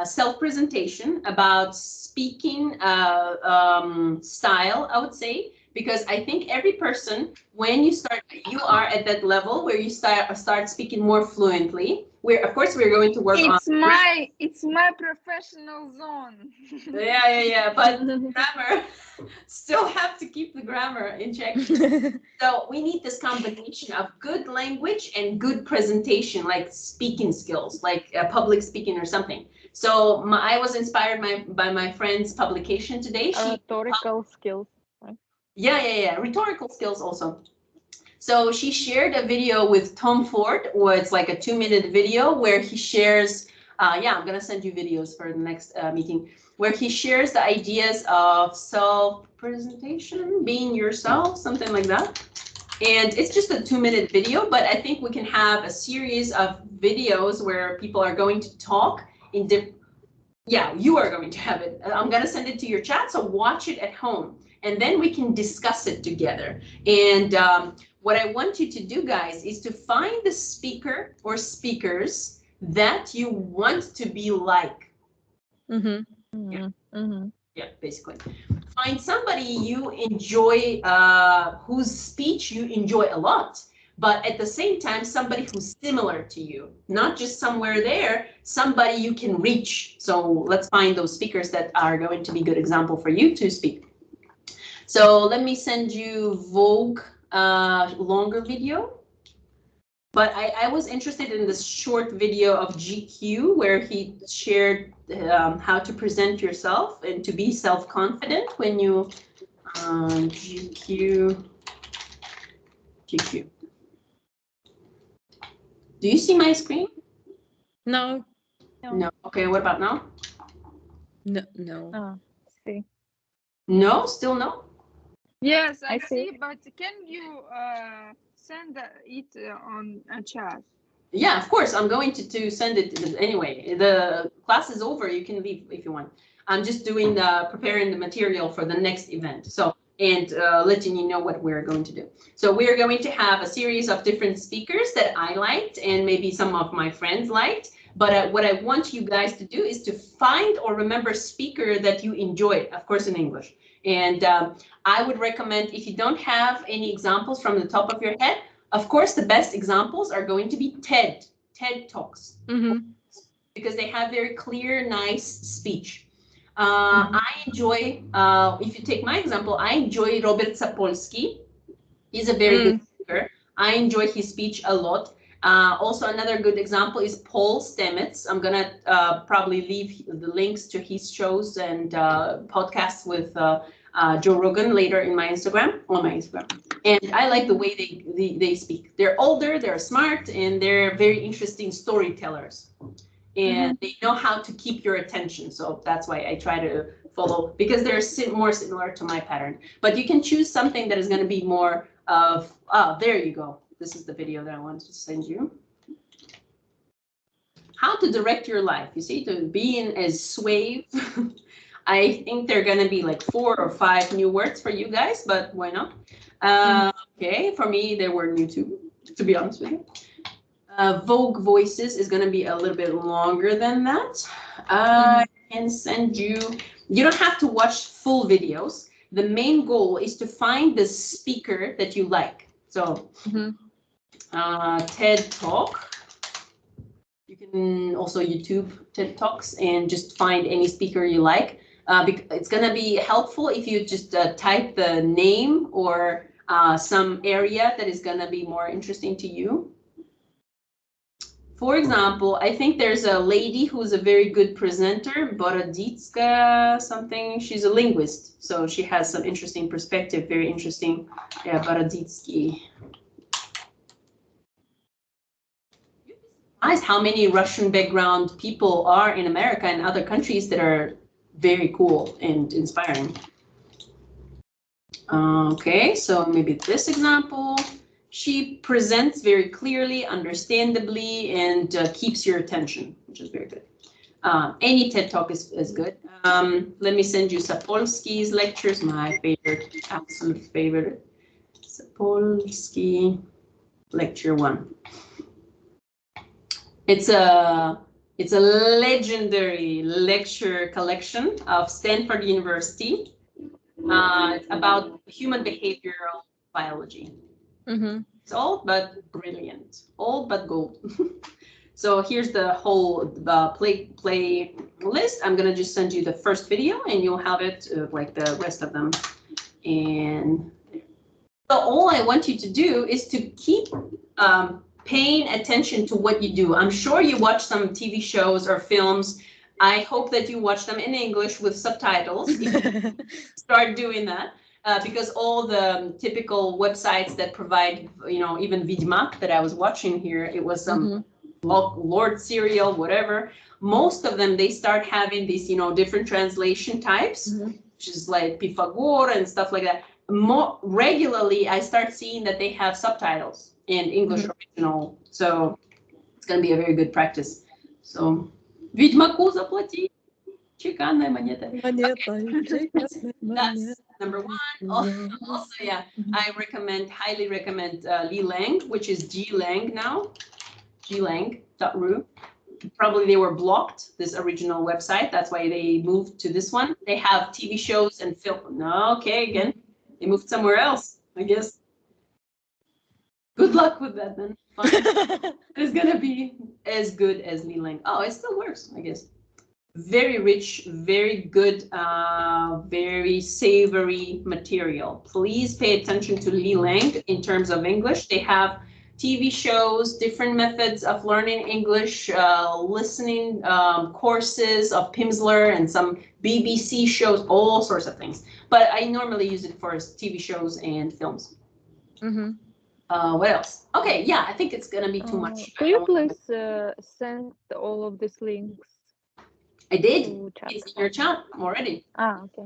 self-presentation, about speaking style, I would say, because I think every person, when you are at that level where you start speaking more fluently. Of course we're going to work on. It's my professional zone. Yeah. But grammar, still have to keep the grammar in check. So we need this combination of good language and good presentation, like speaking skills, like public speaking or something. So I was inspired by my friend's publication today. Rhetorical skills. Right? Yeah. Rhetorical skills also. So she shared a video with Tom Ford, where it's like a 2-minute video where he shares, I'm going to send you videos for the next meeting, where he shares the ideas of self-presentation, being yourself, something like that. And it's just a 2-minute video, but I think we can have a series of videos where people are going to talk in you are going to have it. I'm going to send it to your chat, so watch it at home. And then we can discuss it together. And what I want you to do, guys, is to find the speaker or speakers that you want to be like. Yeah, basically. Find somebody you enjoy, whose speech you enjoy a lot, but at the same time, somebody who's similar to you, not just somewhere there, somebody you can reach. So let's find those speakers that are going to be a good example for you to speak. So let me send you Vogue longer video. But I was interested in this short video of GQ where he shared how to present yourself and to be self-confident when you GQ. Do you see my screen? No. Okay, what about now? No. Oh, see. No, still no? Yes, I see, but can you send it on a chat? Yeah, of course. I'm going to send it anyway. The class is over. You can leave if you want. I'm just doing preparing the material for the next event. So, and letting you know what we're going to do. So we are going to have a series of different speakers that I liked and maybe some of my friends liked. But what I want you guys to do is to find or remember speaker that you enjoy, of course, in English. And I would recommend, if you don't have any examples from the top of your head, of course, the best examples are going to be TED Talks, because they have very clear, nice speech. I enjoy, if you take my example, I enjoy Robert Sapolsky. He's a very good speaker. I enjoy his speech a lot. Also, another good example is Paul Stamets. I'm going to probably leave the links to his shows and podcasts with Joe Rogan later in my Instagram, on my Instagram. And I like the way they speak. They're older, they're smart, and they're very interesting storytellers. And they know how to keep your attention. So that's why I try to follow because they're more similar to my pattern. But you can choose something that is going to be more of, there you go. This is the video that I wanted to send you. How to direct your life. You see, to be in as slave. I think there are going to be like 4 or 5 new words for you guys, but why not? Okay, for me, there were new too, to be honest with you. Vogue Voices is going to be a little bit longer than that. I can send you, you don't have to watch full videos. The main goal is to find the speaker that you like. So TED Talk. You can also YouTube TED Talks and just find any speaker you like. It's going to be helpful if you just type the name or some area that is going to be more interesting to you. For example, I think there's a lady who's a very good presenter, Boroditska something. She's a linguist, so she has some interesting perspective, very interesting. Yeah, Boroditsky. Nice how many Russian background people are in America and other countries that are very cool and inspiring. Okay, so maybe this example. She presents very clearly, understandably, and keeps your attention, which is very good. Any TED Talk is good. Let me send you Sapolsky's lectures, my favorite, absolute favorite. Sapolsky, lecture 1. It's a legendary lecture collection of Stanford University. It's about human behavioral biology. It's old but brilliant, old but gold. So here's the whole play list. I'm gonna just send you the first video, and you'll have it like the rest of them. And so all I want you to do is to keep paying attention to what you do. I'm sure you watch some TV shows or films. I hope that you watch them in English with subtitles. Start doing that. Because all the typical websites that provide, you know, even Vidmak that I was watching here, it was some Lord serial, whatever. Most of them, they start having these, you know, different translation types, which is like Pythagore and stuff like that. More regularly, I start seeing that they have subtitles in English original. So it's going to be a very good practice. So, Vidmaku заплати. Чеканная монета. That's number 1. Also, yeah, I highly recommend Li Lang, which is G Lang now, glang.ru. Probably they were blocked, this original website. That's why they moved to this one. They have TV shows and film. No, okay, again, they moved somewhere else, I guess. Good luck with that then. It's gonna be as good as Li Lang. Oh, it still works, I guess. Very rich, very good, very savory material. Please pay attention to Li Lang in terms of English. They have TV shows, different methods of learning English, listening courses of Pimsleur and some BBC shows, all sorts of things. But I normally use it for TV shows and films. What else? Okay, yeah, I think it's gonna be too much. Could you please send all of these links? I did. It's in your chat already. Okay.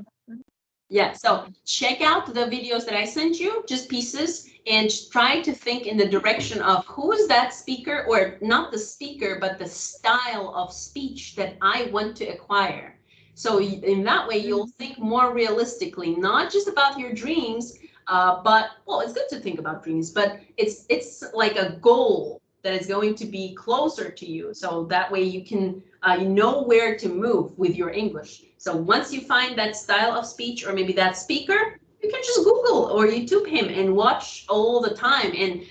Yeah, so check out the videos that I sent you, just pieces, and try to think in the direction of who is that speaker, or not the speaker, but the style of speech that I want to acquire. So in that way, you'll think more realistically, not just about your dreams, but, well, it's good to think about dreams, but it's like a goal that is going to be closer to you. So that way you can you know where to move with your English. So once you find that style of speech or maybe that speaker, you can just Google or YouTube him and watch all the time. And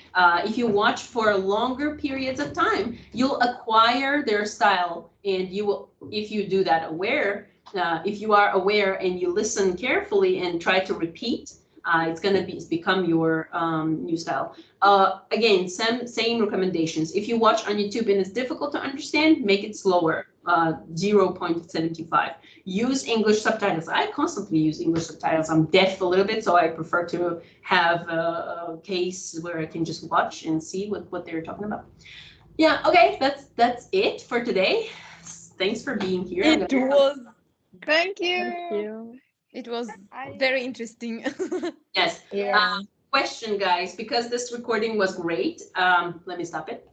if you watch for longer periods of time, you'll acquire their style. And you will, if you do that if you are aware and you listen carefully and try to repeat, it's going to become your new style. Again, same recommendations. If you watch on YouTube and it's difficult to understand, make it slower, 0.75. Use English subtitles. I constantly use English subtitles. I'm deaf a little bit, so I prefer to have a case where I can just watch and see what they're talking about. Yeah, okay, that's it for today. Thanks for being here. It was Thank you. Thank you. It was very interesting. Yes. Yeah. Question, guys, because this recording was great. Let me stop it.